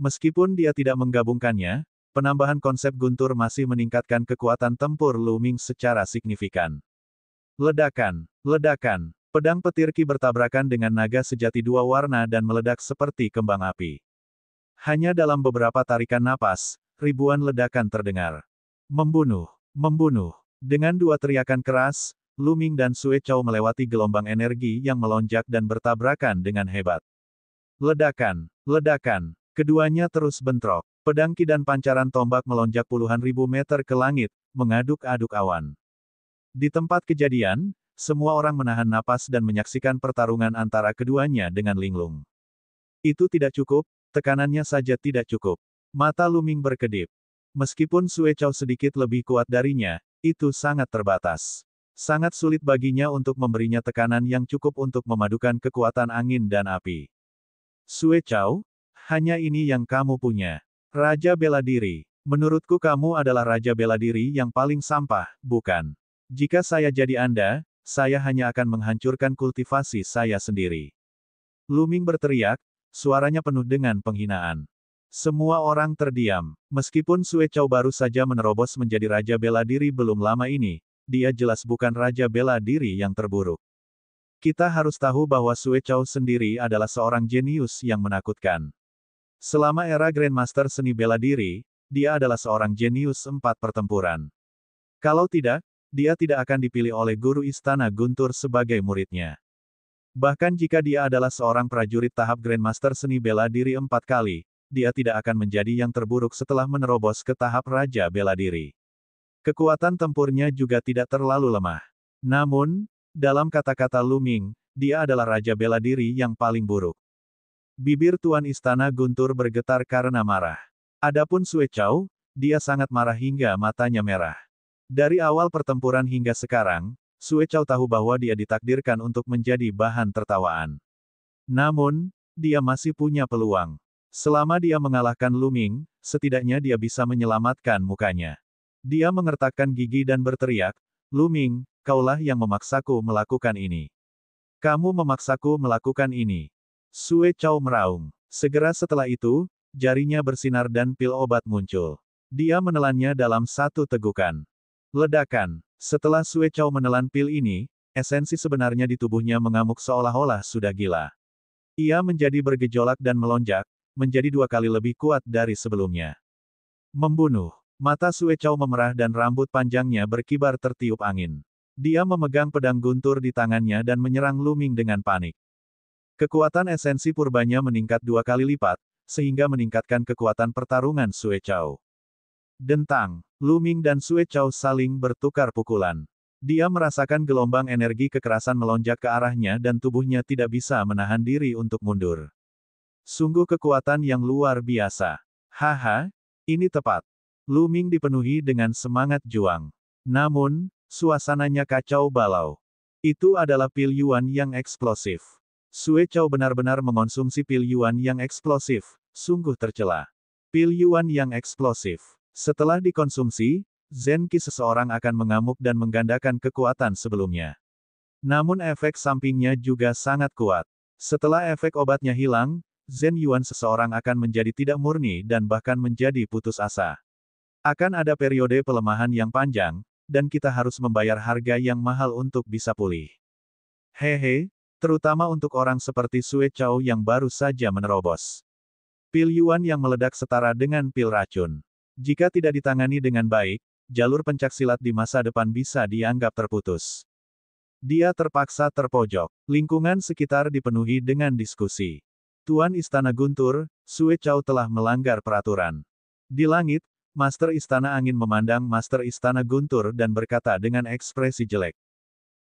Meskipun dia tidak menggabungkannya, penambahan konsep Guntur masih meningkatkan kekuatan tempur Lu Ming secara signifikan. Ledakan, ledakan. Pedang petir Qi bertabrakan dengan naga sejati 2 warna dan meledak seperti kembang api. Hanya dalam beberapa tarikan napas, ribuan ledakan terdengar. Membunuh, membunuh. Dengan 2 teriakan keras, Lu Ming dan Sue Chow melewati gelombang energi yang melonjak dan bertabrakan dengan hebat. Ledakan, ledakan. Keduanya terus bentrok. Pedang Qi dan pancaran tombak melonjak puluhan ribu meter ke langit, mengaduk-aduk awan. Di tempat kejadian, semua orang menahan napas dan menyaksikan pertarungan antara keduanya dengan linglung. Itu tidak cukup, tekanannya saja tidak cukup. Mata Lu Ming berkedip. Meskipun Sue Chow sedikit lebih kuat darinya, itu sangat terbatas. Sangat sulit baginya untuk memberinya tekanan yang cukup untuk memadukan kekuatan angin dan api. Sue Chow, hanya ini yang kamu punya. Raja bela diri. Menurutku kamu adalah raja bela diri yang paling sampah, bukan? Jika saya jadi Anda, saya hanya akan menghancurkan kultivasi saya sendiri. Lu Ming berteriak, suaranya penuh dengan penghinaan. Semua orang terdiam. Meskipun Sue Chow baru saja menerobos menjadi raja bela diri belum lama ini, dia jelas bukan raja bela diri yang terburuk. Kita harus tahu bahwa Sue Chow sendiri adalah seorang jenius yang menakutkan. Selama era Grandmaster seni bela diri, dia adalah seorang jenius 4 pertempuran. Kalau tidak, dia tidak akan dipilih oleh guru Istana Guntur sebagai muridnya. Bahkan jika dia adalah seorang prajurit tahap Grandmaster seni bela diri 4 kali, dia tidak akan menjadi yang terburuk setelah menerobos ke tahap Raja Bela Diri. Kekuatan tempurnya juga tidak terlalu lemah. Namun, dalam kata-kata Lu Ming, dia adalah Raja Bela Diri yang paling buruk. Bibir Tuan Istana Guntur bergetar karena marah. Adapun Sue Chow, dia sangat marah hingga matanya merah. Dari awal pertempuran hingga sekarang, Sue Chow tahu bahwa dia ditakdirkan untuk menjadi bahan tertawaan. Namun, dia masih punya peluang. Selama dia mengalahkan Lu Ming, setidaknya dia bisa menyelamatkan mukanya. Dia mengertakkan gigi dan berteriak, Lu Ming, kaulah yang memaksaku melakukan ini. Kamu memaksaku melakukan ini. Sue Chow meraung. Segera setelah itu, jarinya bersinar dan pil obat muncul. Dia menelannya dalam satu tegukan. Ledakan. Setelah Sue Chow menelan pil ini, esensi sebenarnya di tubuhnya mengamuk seolah-olah sudah gila. Ia menjadi bergejolak dan melonjak, menjadi 2 kali lebih kuat dari sebelumnya. Membunuh. Mata Sue Chow memerah dan rambut panjangnya berkibar tertiup angin. Dia memegang pedang guntur di tangannya dan menyerang Lu Ming dengan panik. Kekuatan esensi purbanya meningkat 2 kali lipat, sehingga meningkatkan kekuatan pertarungan Sue Chow. Dentang. Lu Ming dan Sue Chow saling bertukar pukulan. Dia merasakan gelombang energi kekerasan melonjak ke arahnya dan tubuhnya tidak bisa menahan diri untuk mundur. Sungguh kekuatan yang luar biasa. Haha, ini tepat. Lu Ming dipenuhi dengan semangat juang. Namun, suasananya kacau balau. Itu adalah pil Yuan yang eksplosif. Sue Chow benar-benar mengonsumsi pil Yuan yang eksplosif, sungguh tercela. Pil Yuan yang eksplosif. Setelah dikonsumsi, Zen Qi seseorang akan mengamuk dan menggandakan kekuatan sebelumnya. Namun efek sampingnya juga sangat kuat. Setelah efek obatnya hilang, Zen Yuan seseorang akan menjadi tidak murni dan bahkan menjadi putus asa. Akan ada periode pelemahan yang panjang, dan kita harus membayar harga yang mahal untuk bisa pulih. Hehe, terutama untuk orang seperti Sue Chow yang baru saja menerobos. Pil Yuan yang meledak setara dengan pil racun. Jika tidak ditangani dengan baik, jalur pencaksilat di masa depan bisa dianggap terputus. Dia terpaksa terpojok. Lingkungan sekitar dipenuhi dengan diskusi. Tuan Istana Guntur, Sue Chow telah melanggar peraturan. Di langit, Master Istana Angin memandang Master Istana Guntur dan berkata dengan ekspresi jelek.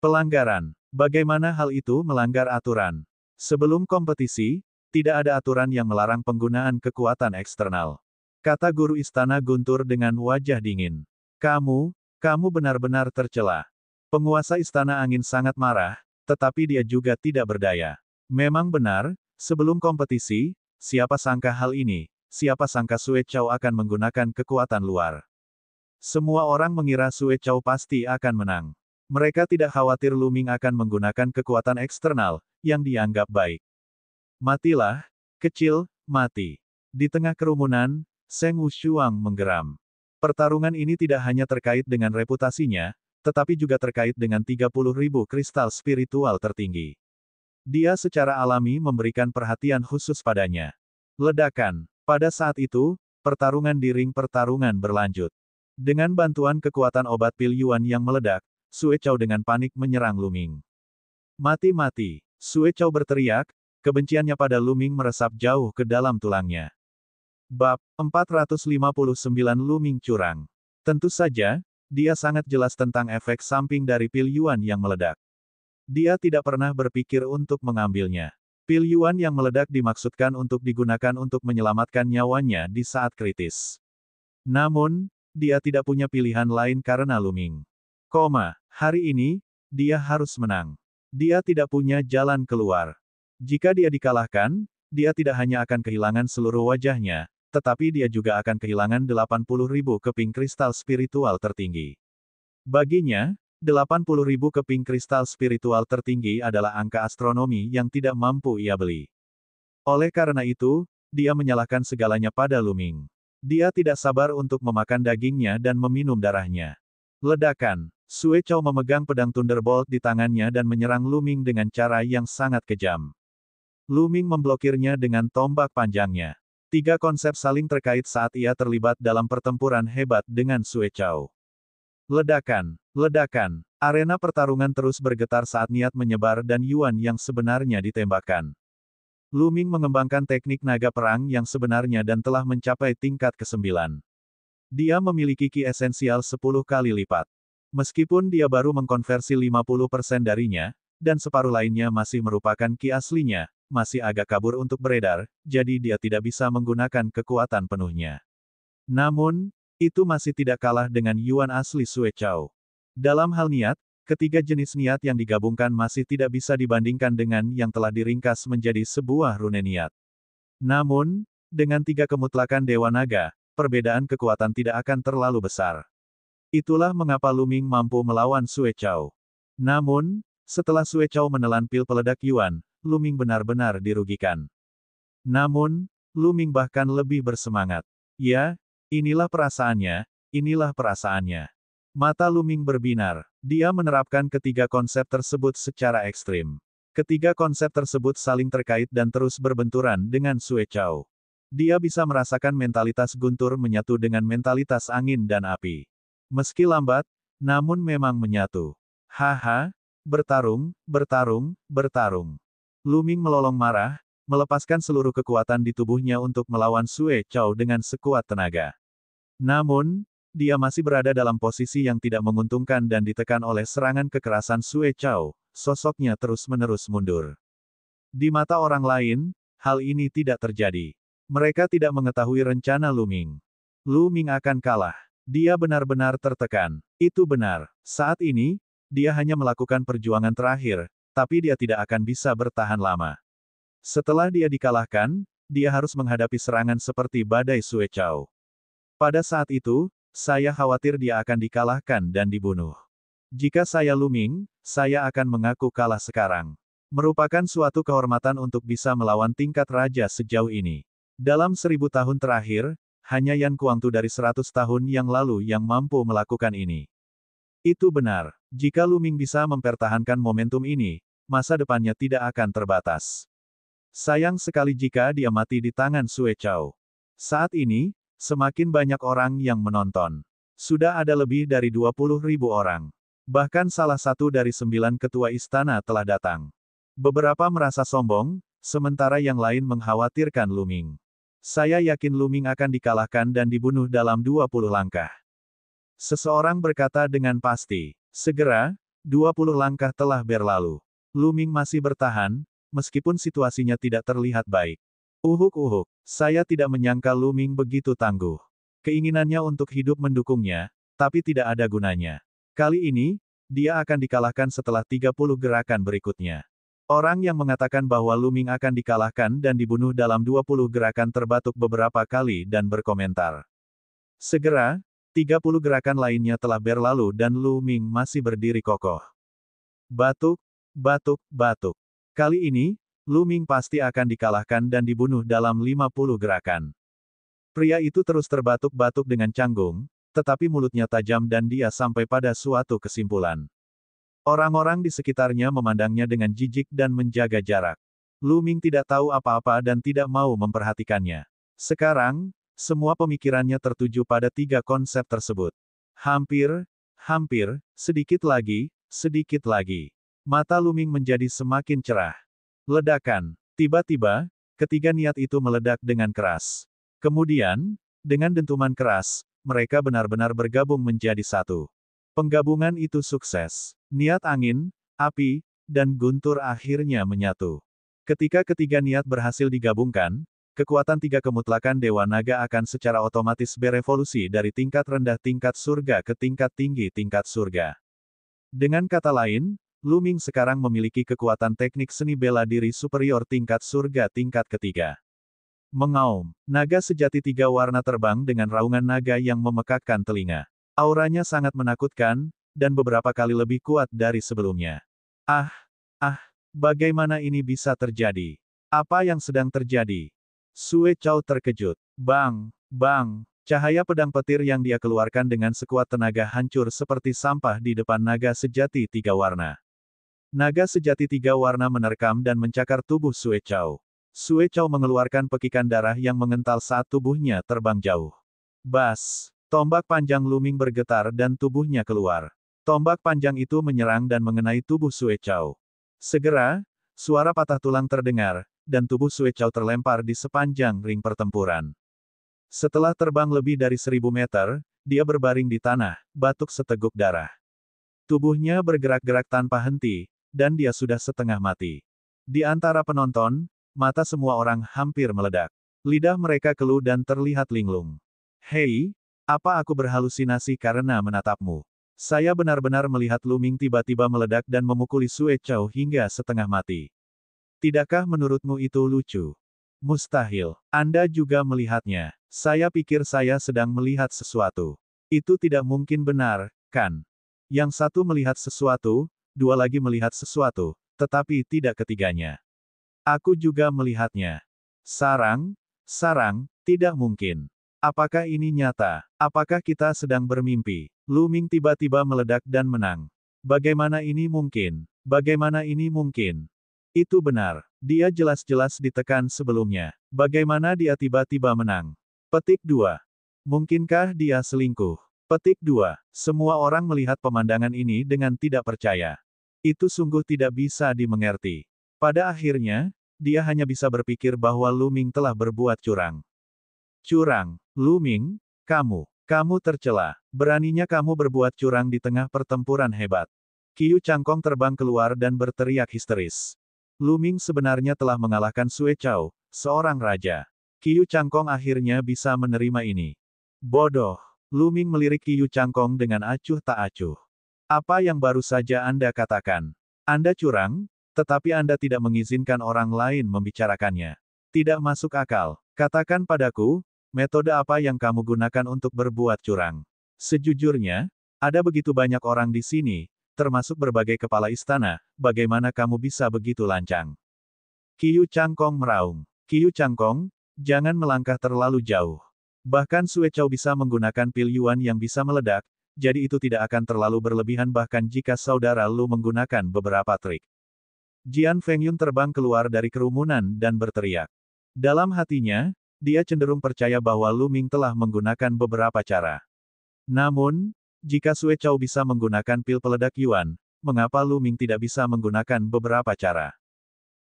Pelanggaran. Bagaimana hal itu melanggar aturan? Sebelum kompetisi, tidak ada aturan yang melarang penggunaan kekuatan eksternal. Kata guru Istana Guntur dengan wajah dingin. Kamu benar-benar tercela. Penguasa Istana Angin sangat marah, tetapi dia juga tidak berdaya. Memang benar, sebelum kompetisi, siapa sangka hal ini, siapa sangka Sue Chow akan menggunakan kekuatan luar. Semua orang mengira Sue Chow pasti akan menang. Mereka tidak khawatir Lu Ming akan menggunakan kekuatan eksternal, yang dianggap baik. Matilah, kecil, mati. Di tengah kerumunan, Seng Wushuang menggeram. Pertarungan ini tidak hanya terkait dengan reputasinya, tetapi juga terkait dengan 30.000 kristal spiritual tertinggi. Dia secara alami memberikan perhatian khusus padanya. Ledakan. Pada saat itu, pertarungan di ring pertarungan berlanjut. Dengan bantuan kekuatan obat pil Yuan yang meledak, Sue Chow dengan panik menyerang Lu Ming. Mati-mati. Sue Chow berteriak, kebenciannya pada Lu Ming meresap jauh ke dalam tulangnya. Bab 459 Lu Ming curang. Tentu saja, dia sangat jelas tentang efek samping dari pil Yuan yang meledak. Dia tidak pernah berpikir untuk mengambilnya. Pil Yuan yang meledak dimaksudkan untuk digunakan untuk menyelamatkan nyawanya di saat kritis. Namun, dia tidak punya pilihan lain karena Lu Ming. Hari ini, dia harus menang. Dia tidak punya jalan keluar. Jika dia dikalahkan, dia tidak hanya akan kehilangan seluruh wajahnya, tetapi dia juga akan kehilangan 80.000 keping kristal spiritual tertinggi. Baginya, 80.000 keping kristal spiritual tertinggi adalah angka astronomi yang tidak mampu ia beli. Oleh karena itu, dia menyalahkan segalanya pada Lu Ming. Dia tidak sabar untuk memakan dagingnya dan meminum darahnya. Ledakan. Sue Chow memegang pedang Thunderbolt di tangannya dan menyerang Lu Ming dengan cara yang sangat kejam. Lu Ming memblokirnya dengan tombak panjangnya. 3 konsep saling terkait saat ia terlibat dalam pertempuran hebat dengan Sue Chow. Ledakan. Ledakan. Arena pertarungan terus bergetar saat niat menyebar dan Yuan yang sebenarnya ditembakkan. Lu Ming mengembangkan teknik naga perang yang sebenarnya dan telah mencapai tingkat ke-9. Dia memiliki ki esensial 10 kali lipat. Meskipun dia baru mengkonversi 50% darinya, dan separuh lainnya masih merupakan ki aslinya, masih agak kabur untuk beredar, jadi dia tidak bisa menggunakan kekuatan penuhnya. Namun, itu masih tidak kalah dengan Yuan asli Sue Chow. Dalam hal niat, ketiga jenis niat yang digabungkan masih tidak bisa dibandingkan dengan yang telah diringkas menjadi sebuah rune niat. Namun, dengan 3 kemutlakan Dewa Naga, perbedaan kekuatan tidak akan terlalu besar. Itulah mengapa Lu Ming mampu melawan Sue Chow. Namun, setelah Sue Chow menelan pil peledak Yuan, Lu Ming benar-benar dirugikan. Namun, Lu Ming bahkan lebih bersemangat. Ya, inilah perasaannya, inilah perasaannya. Mata Lu Ming berbinar. Dia menerapkan ketiga konsep tersebut secara ekstrim. Ketiga konsep tersebut saling terkait dan terus berbenturan dengan Sue Chow. Dia bisa merasakan mentalitas Guntur menyatu dengan mentalitas angin dan api. Meski lambat, namun memang menyatu. Haha, bertarung, bertarung, bertarung. Lu Ming melolong marah, melepaskan seluruh kekuatan di tubuhnya untuk melawan Sue Chow dengan sekuat tenaga. Namun, dia masih berada dalam posisi yang tidak menguntungkan dan ditekan oleh serangan kekerasan Sue Chow, sosoknya terus-menerus mundur. Di mata orang lain, hal ini tidak terjadi. Mereka tidak mengetahui rencana Lu Ming. Lu Ming akan kalah. Dia benar-benar tertekan. Itu benar. Saat ini, dia hanya melakukan perjuangan terakhir, tapi dia tidak akan bisa bertahan lama. Setelah dia dikalahkan, dia harus menghadapi serangan seperti badai Sue Chow. Pada saat itu, saya khawatir dia akan dikalahkan dan dibunuh. Jika saya Lu Ming, saya akan mengaku kalah sekarang. Merupakan suatu kehormatan untuk bisa melawan tingkat raja sejauh ini. Dalam 1000 tahun terakhir, hanya Yan Kuangtu dari 100 tahun yang lalu yang mampu melakukan ini. Itu benar. Jika Lu Ming bisa mempertahankan momentum ini, masa depannya tidak akan terbatas. Sayang sekali jika dia mati di tangan Sue Chow. Saat ini, semakin banyak orang yang menonton. Sudah ada lebih dari 20.000 orang. Bahkan salah satu dari 9 ketua istana telah datang. Beberapa merasa sombong, sementara yang lain mengkhawatirkan Lu Ming. Saya yakin Lu Ming akan dikalahkan dan dibunuh dalam 20 langkah. Seseorang berkata dengan pasti. Segera, 20 langkah telah berlalu. Lu Ming masih bertahan, meskipun situasinya tidak terlihat baik. Uhuk-uhuk, saya tidak menyangka Lu Ming begitu tangguh. Keinginannya untuk hidup mendukungnya, tapi tidak ada gunanya. Kali ini, dia akan dikalahkan setelah 30 gerakan berikutnya. Orang yang mengatakan bahwa Lu Ming akan dikalahkan dan dibunuh dalam 20 gerakan terbatuk beberapa kali dan berkomentar. Segera, 30 gerakan lainnya telah berlalu dan Lu Ming masih berdiri kokoh. Batuk, batuk, batuk. Kali ini, Lu Ming pasti akan dikalahkan dan dibunuh dalam 50 gerakan. Pria itu terus terbatuk-batuk dengan canggung, tetapi mulutnya tajam dan dia sampai pada suatu kesimpulan. Orang-orang di sekitarnya memandangnya dengan jijik dan menjaga jarak. Lu Ming tidak tahu apa-apa dan tidak mau memperhatikannya. Sekarang, semua pemikirannya tertuju pada 3 konsep tersebut. Hampir, sedikit lagi, sedikit lagi. Mata Lu Ming menjadi semakin cerah. Ledakan. Tiba-tiba, ketiga niat itu meledak dengan keras. Kemudian, dengan dentuman keras, mereka benar-benar bergabung menjadi satu. Penggabungan itu sukses. Niat angin, api, dan guntur akhirnya menyatu. Ketika ketiga niat berhasil digabungkan, kekuatan 3 kemutlakan Dewa Naga akan secara otomatis berevolusi dari tingkat rendah tingkat surga ke tingkat tinggi tingkat surga. Dengan kata lain, Lu Ming sekarang memiliki kekuatan teknik seni bela diri superior tingkat surga tingkat ketiga. Mengaum, naga sejati 3 warna terbang dengan raungan naga yang memekakkan telinga. Auranya sangat menakutkan, dan beberapa kali lebih kuat dari sebelumnya. Bagaimana ini bisa terjadi? Apa yang sedang terjadi? Sue Chow terkejut. Bang, cahaya pedang petir yang dia keluarkan dengan sekuat tenaga hancur seperti sampah di depan naga sejati 3 warna. Naga sejati 3 warna menerkam dan mencakar tubuh Sue Chow. Sue Chow mengeluarkan pekikan darah yang mengental saat tubuhnya terbang jauh. Bas! Tombak panjang Lu Ming bergetar dan tubuhnya keluar. Tombak panjang itu menyerang dan mengenai tubuh Sue Chow. Segera, suara patah tulang terdengar, dan tubuh Sue Chow terlempar di sepanjang ring pertempuran. Setelah terbang lebih dari 1000 meter, dia berbaring di tanah, batuk seteguk darah. Tubuhnya bergerak-gerak tanpa henti, dan dia sudah setengah mati. Di antara penonton, mata semua orang hampir meledak. Lidah mereka keluh dan terlihat linglung. Hei, apa aku berhalusinasi karena menatapmu? Saya benar-benar melihat Lu Ming tiba-tiba meledak dan memukuli Sue Chow hingga setengah mati. Tidakkah menurutmu itu lucu? Mustahil. Anda juga melihatnya. Saya pikir saya sedang melihat sesuatu. Itu tidak mungkin benar, kan? Yang satu melihat sesuatu, 2 lagi melihat sesuatu, tetapi tidak ketiganya. Aku juga melihatnya. Sarang, tidak mungkin. Apakah ini nyata? Apakah kita sedang bermimpi? Lu Ming tiba-tiba meledak dan menang. Bagaimana ini mungkin? Bagaimana ini mungkin? Itu benar. Dia jelas-jelas ditekan sebelumnya. Bagaimana dia tiba-tiba menang? Petik 2. Mungkinkah dia selingkuh? Petik 2. Semua orang melihat pemandangan ini dengan tidak percaya. Itu sungguh tidak bisa dimengerti. Pada akhirnya, dia hanya bisa berpikir bahwa Lu Ming telah berbuat curang. Curang, Lu Ming, kamu Kamu tercela. Beraninya kamu berbuat curang di tengah pertempuran hebat. Qiu Changkong terbang keluar dan berteriak histeris. Lu Ming sebenarnya telah mengalahkan Sue Chao, seorang raja. Qiu Changkong akhirnya bisa menerima ini. Bodoh. Lu Ming melirik Qiu Changkong dengan acuh tak acuh. Apa yang baru saja Anda katakan? Anda curang, tetapi Anda tidak mengizinkan orang lain membicarakannya. Tidak masuk akal. Katakan padaku, metode apa yang kamu gunakan untuk berbuat curang? Sejujurnya, ada begitu banyak orang di sini, termasuk berbagai kepala istana, bagaimana kamu bisa begitu lancang? Qiu Changkong meraung. Qiu Changkong, jangan melangkah terlalu jauh. Bahkan Sue Chao bisa menggunakan pil Yuan yang bisa meledak, jadi itu tidak akan terlalu berlebihan bahkan jika saudara Lu menggunakan beberapa trik. Jian Fengyun terbang keluar dari kerumunan dan berteriak. Dalam hatinya, dia cenderung percaya bahwa Lu Ming telah menggunakan beberapa cara. Namun, jika Sue Chao bisa menggunakan pil peledak Yuan, mengapa Lu Ming tidak bisa menggunakan beberapa cara?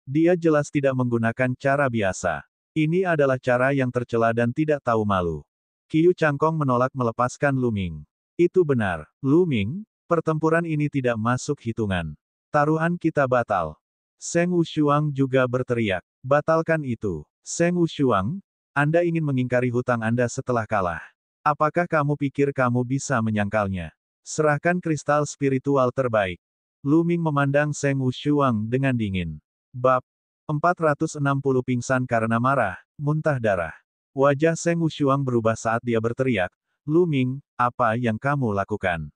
Dia jelas tidak menggunakan cara biasa. Ini adalah cara yang tercela dan tidak tahu malu. Qiu Changkong menolak melepaskan Lu Ming. Itu benar, Lu Ming, pertempuran ini tidak masuk hitungan. Taruhan kita batal. Seng Wushuang juga berteriak, batalkan itu. Seng Wushuang, Anda ingin mengingkari hutang Anda setelah kalah. Apakah kamu pikir kamu bisa menyangkalnya? Serahkan kristal spiritual terbaik. Lu Ming memandang Seng Wushuang dengan dingin. Bab 460 pingsan karena marah, muntah darah. Wajah Seng Wushuang berubah saat dia berteriak, Lu Ming, apa yang kamu lakukan?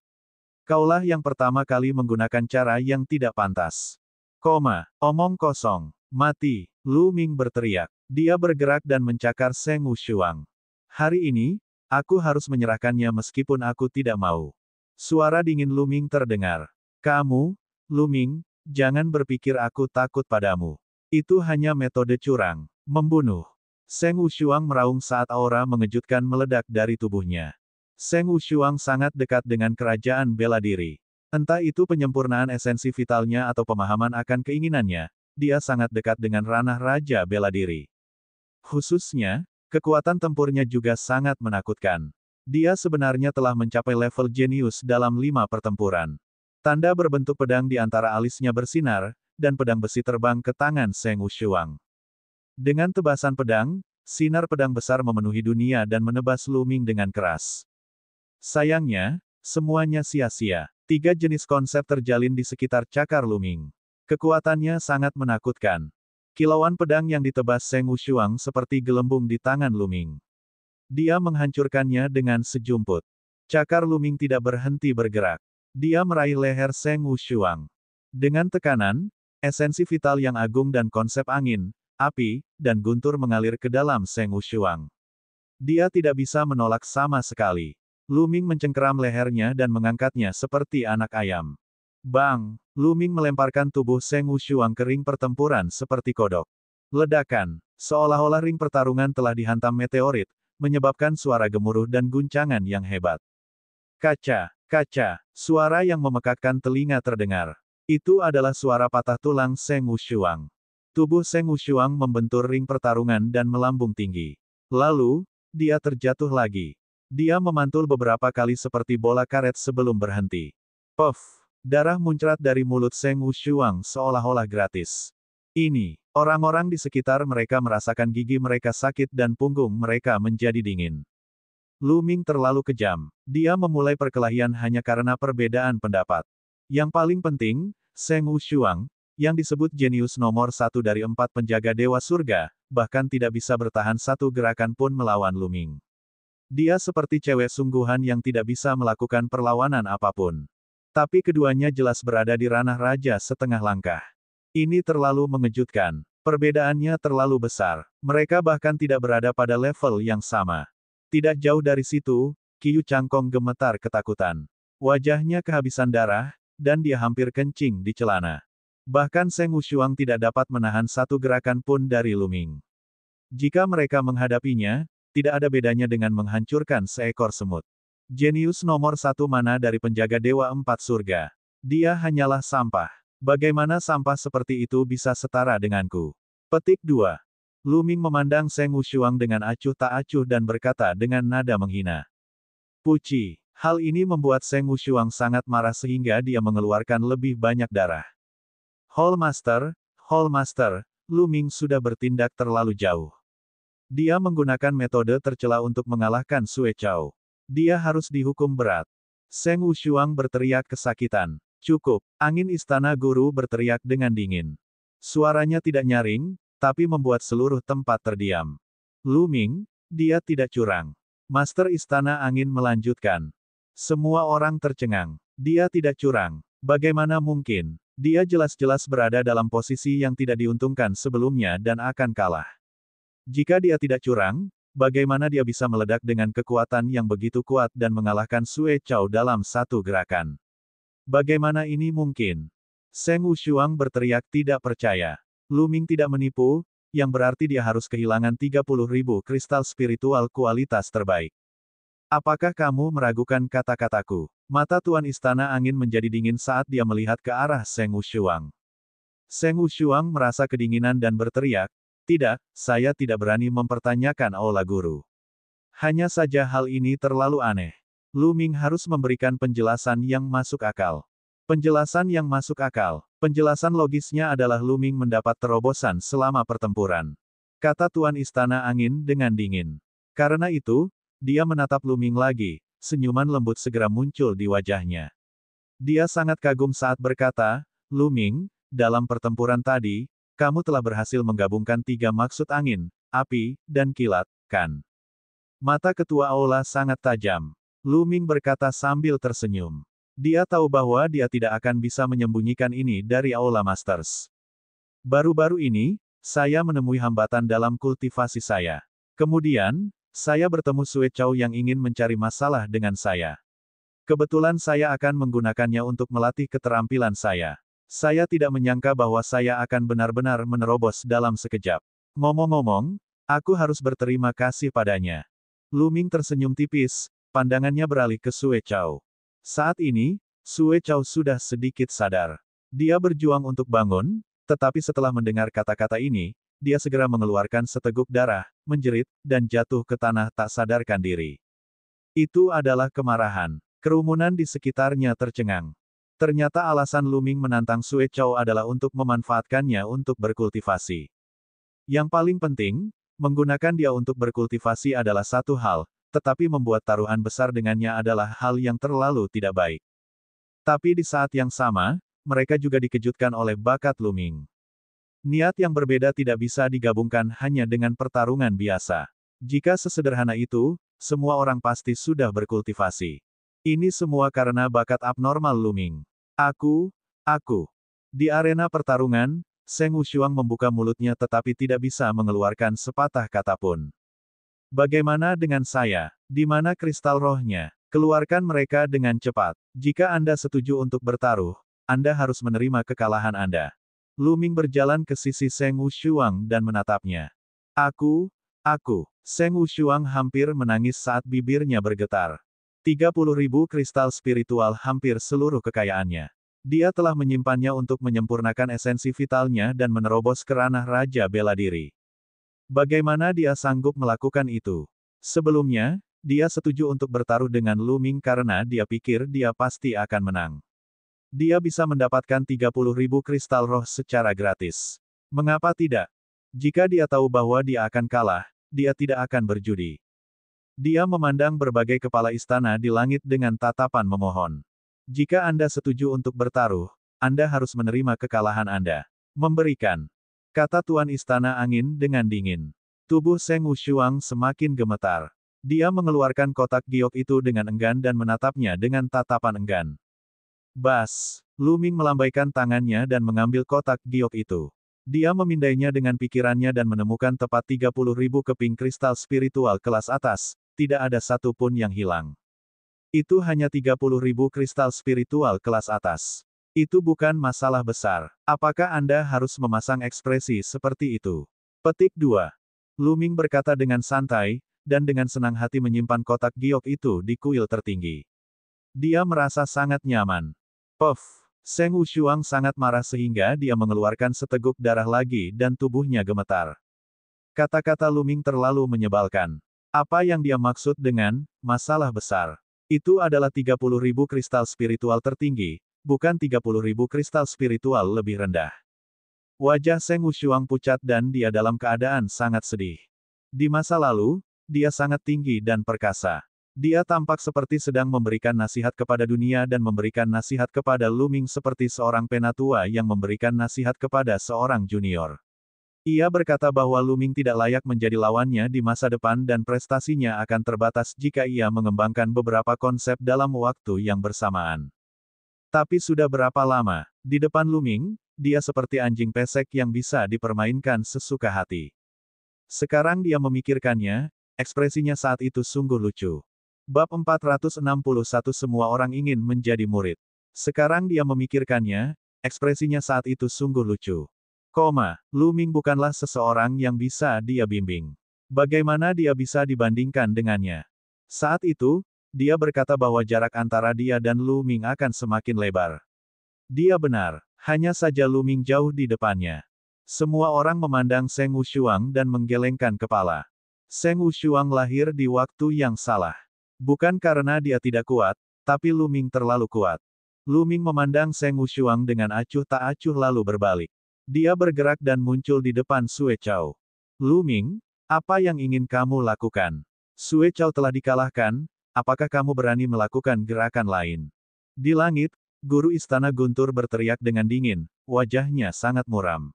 Kaulah yang pertama kali menggunakan cara yang tidak pantas. Omong kosong. Mati. Lu Ming berteriak. Dia bergerak dan mencakar Seng Wushuang. Hari ini, aku harus menyerahkannya meskipun aku tidak mau. Suara dingin Lu Ming terdengar. Kamu, Lu Ming, jangan berpikir aku takut padamu. Itu hanya metode curang. Membunuh. Seng Wushuang meraung saat aura mengejutkan meledak dari tubuhnya. Seng Wushuang sangat dekat dengan kerajaan bela diri. Entah itu penyempurnaan esensi vitalnya atau pemahaman akan keinginannya, dia sangat dekat dengan ranah raja bela diri. Khususnya, kekuatan tempurnya juga sangat menakutkan. Dia sebenarnya telah mencapai level jenius dalam 5 pertempuran. Tanda berbentuk pedang di antara alisnya bersinar, dan pedang besi terbang ke tangan Seng Wushuang. Dengan tebasan pedang, sinar pedang besar memenuhi dunia dan menebas Lu Ming dengan keras. Sayangnya, semuanya sia-sia. 3 jenis konsep terjalin di sekitar cakar Lu Ming. Kekuatannya sangat menakutkan. Kilauan pedang yang ditebas Seng Wushuang seperti gelembung di tangan Lu Ming. Dia menghancurkannya dengan sejumput. Cakar Lu Ming tidak berhenti bergerak. Dia meraih leher Seng Wushuang. Dengan tekanan, esensi vital yang agung dan konsep angin, api, dan guntur mengalir ke dalam Seng Wushuang. Dia tidak bisa menolak sama sekali. Lu Ming mencengkeram lehernya dan mengangkatnya seperti anak ayam. Bang! Lu Ming melemparkan tubuh Seng Wushuang ke ring pertempuran seperti kodok. Ledakan. Seolah-olah ring pertarungan telah dihantam meteorit, menyebabkan suara gemuruh dan guncangan yang hebat. Kaca, kaca, suara yang memekakkan telinga terdengar. Itu adalah suara patah tulang Seng Wushuang. Tubuh Seng Wushuang membentur ring pertarungan dan melambung tinggi. Lalu, dia terjatuh lagi. Dia memantul beberapa kali seperti bola karet sebelum berhenti. Puff! Darah muncrat dari mulut Seng Wushuang seolah-olah gratis. Ini, orang-orang di sekitar mereka merasakan gigi mereka sakit dan punggung mereka menjadi dingin. Lu Ming terlalu kejam. Dia memulai perkelahian hanya karena perbedaan pendapat. Yang paling penting, Seng Wushuang, yang disebut jenius nomor 1 dari 4 penjaga Dewa Surga, bahkan tidak bisa bertahan satu gerakan pun melawan Lu Ming. Dia seperti cewek sungguhan yang tidak bisa melakukan perlawanan apapun. Tapi keduanya jelas berada di ranah raja setengah langkah. Ini terlalu mengejutkan. Perbedaannya terlalu besar. Mereka bahkan tidak berada pada level yang sama. Tidak jauh dari situ, Qiu Changkong gemetar ketakutan. Wajahnya kehabisan darah, dan dia hampir kencing di celana. Bahkan Seng Wushuang tidak dapat menahan satu gerakan pun dari Lu Ming. Jika mereka menghadapinya, tidak ada bedanya dengan menghancurkan seekor semut. Jenius nomor 1 mana dari penjaga Dewa 4 Surga. Dia hanyalah sampah. Bagaimana sampah seperti itu bisa setara denganku? Petik 2. Lu Ming memandang Seng Wushuang dengan acuh tak acuh dan berkata dengan nada menghina. Puci. Hal ini membuat Seng Wushuang sangat marah sehingga dia mengeluarkan lebih banyak darah. Hall Master, Lu Ming sudah bertindak terlalu jauh. Dia menggunakan metode tercela untuk mengalahkan Sue Chao. Dia harus dihukum berat. Seng Wushuang berteriak kesakitan. Cukup. Angin istana guru berteriak dengan dingin. Suaranya tidak nyaring, tapi membuat seluruh tempat terdiam. Lu Ming, dia tidak curang. Master Istana Angin melanjutkan. Semua orang tercengang. Dia tidak curang. Bagaimana mungkin? Dia jelas-jelas berada dalam posisi yang tidak diuntungkan sebelumnya dan akan kalah. Jika dia tidak curang, bagaimana dia bisa meledak dengan kekuatan yang begitu kuat dan mengalahkan Sue Chao dalam satu gerakan? Bagaimana ini mungkin? Seng Wushuang berteriak tidak percaya. Lu Ming tidak menipu, yang berarti dia harus kehilangan 30.000 kristal spiritual kualitas terbaik. Apakah kamu meragukan kata-kataku? Mata Tuan Istana Angin menjadi dingin saat dia melihat ke arah Seng Wushuang. Seng Wushuang merasa kedinginan dan berteriak, tidak, saya tidak berani mempertanyakan aula guru. Hanya saja hal ini terlalu aneh. Lu Ming harus memberikan penjelasan yang masuk akal. Penjelasan yang masuk akal. Penjelasan logisnya adalah Lu Ming mendapat terobosan selama pertempuran. Kata Tuan Istana Angin dengan dingin. Karena itu, dia menatap Lu Ming lagi, senyuman lembut segera muncul di wajahnya. Dia sangat kagum saat berkata, Lu Ming, dalam pertempuran tadi, kamu telah berhasil menggabungkan 3 maksud angin, api, dan kilat, kan? Mata ketua aula sangat tajam. Lu Ming berkata sambil tersenyum. Dia tahu bahwa dia tidak akan bisa menyembunyikan ini dari aula Masters. Baru-baru ini, saya menemui hambatan dalam kultivasi saya. Kemudian, saya bertemu Sue Chao yang ingin mencari masalah dengan saya. Kebetulan saya akan menggunakannya untuk melatih keterampilan saya. Saya tidak menyangka bahwa saya akan benar-benar menerobos dalam sekejap. Ngomong-ngomong, aku harus berterima kasih padanya. Lu Ming tersenyum tipis, pandangannya beralih ke Sue Chao. Saat ini, Sue Chao sudah sedikit sadar. Dia berjuang untuk bangun, tetapi setelah mendengar kata-kata ini, dia segera mengeluarkan seteguk darah, menjerit, dan jatuh ke tanah tak sadarkan diri. Itu adalah kemarahan. Kerumunan di sekitarnya tercengang. Ternyata alasan Lu Ming menantang Sue Chao adalah untuk memanfaatkannya untuk berkultivasi. Yang paling penting, menggunakan dia untuk berkultivasi adalah satu hal, tetapi membuat taruhan besar dengannya adalah hal yang terlalu tidak baik. Tapi di saat yang sama, mereka juga dikejutkan oleh bakat Lu Ming. Niat yang berbeda tidak bisa digabungkan hanya dengan pertarungan biasa. Jika sesederhana itu, semua orang pasti sudah berkultivasi. Ini semua karena bakat abnormal Lu Ming. Aku. Di arena pertarungan, Seng Wushuang membuka mulutnya tetapi tidak bisa mengeluarkan sepatah kata pun. Bagaimana dengan saya? Di mana kristal rohnya? Keluarkan mereka dengan cepat. Jika Anda setuju untuk bertaruh, Anda harus menerima kekalahan Anda. Lu Ming berjalan ke sisi Seng Wushuang dan menatapnya. Aku. Seng Wushuang hampir menangis saat bibirnya bergetar. 30.000 kristal spiritual hampir seluruh kekayaannya. Dia telah menyimpannya untuk menyempurnakan esensi vitalnya dan menerobos ke ranah Raja Bela Diri. Bagaimana dia sanggup melakukan itu? Sebelumnya, dia setuju untuk bertaruh dengan Lu Ming karena dia pikir dia pasti akan menang. Dia bisa mendapatkan 30.000 kristal roh secara gratis. Mengapa tidak? Jika dia tahu bahwa dia akan kalah, dia tidak akan berjudi. Dia memandang berbagai kepala istana di langit dengan tatapan memohon. Jika Anda setuju untuk bertaruh, Anda harus menerima kekalahan Anda. Memberikan. Kata Tuan Istana Angin dengan dingin. Tubuh Seng Wushuang semakin gemetar. Dia mengeluarkan kotak giok itu dengan enggan dan menatapnya dengan tatapan enggan. Bas. Lu Ming melambaikan tangannya dan mengambil kotak giok itu. Dia memindainya dengan pikirannya dan menemukan tepat 30.000 keping kristal spiritual kelas atas, tidak ada satu pun yang hilang. Itu hanya 30.000 kristal spiritual kelas atas. Itu bukan masalah besar. Apakah Anda harus memasang ekspresi seperti itu? Petik 2. Lu Ming berkata dengan santai, dan dengan senang hati menyimpan kotak giok itu di kuil tertinggi. Dia merasa sangat nyaman. Puff. Seng Wushuang sangat marah sehingga dia mengeluarkan seteguk darah lagi dan tubuhnya gemetar. Kata-kata Lu Ming terlalu menyebalkan. Apa yang dia maksud dengan masalah besar? Itu adalah 30.000 kristal spiritual tertinggi, bukan 30.000 kristal spiritual lebih rendah. Wajah Seng Wushuang pucat dan dia dalam keadaan sangat sedih. Di masa lalu, dia sangat tinggi dan perkasa. Dia tampak seperti sedang memberikan nasihat kepada dunia dan memberikan nasihat kepada Lu Ming seperti seorang penatua yang memberikan nasihat kepada seorang junior. Ia berkata bahwa Lu Ming tidak layak menjadi lawannya di masa depan dan prestasinya akan terbatas jika ia mengembangkan beberapa konsep dalam waktu yang bersamaan. Tapi sudah berapa lama, di depan Lu Ming, dia seperti anjing pesek yang bisa dipermainkan sesuka hati. Sekarang dia memikirkannya, ekspresinya saat itu sungguh lucu. Bab 461 Semua orang ingin menjadi murid. Sekarang dia memikirkannya, ekspresinya saat itu sungguh lucu. Lu Ming bukanlah seseorang yang bisa dia bimbing. Bagaimana dia bisa dibandingkan dengannya? Saat itu, dia berkata bahwa jarak antara dia dan Lu Ming akan semakin lebar. Dia benar, hanya saja Lu Ming jauh di depannya. Semua orang memandang Seng Wushuang dan menggelengkan kepala. Seng Wushuang lahir di waktu yang salah. Bukan karena dia tidak kuat, tapi Lu Ming terlalu kuat. Lu Ming memandang Seng Wushuang dengan acuh tak acuh lalu berbalik. Dia bergerak dan muncul di depan Sue Chao. Lu Ming, apa yang ingin kamu lakukan? Sue Chao telah dikalahkan, apakah kamu berani melakukan gerakan lain? Di langit, guru istana Guntur berteriak dengan dingin, wajahnya sangat muram.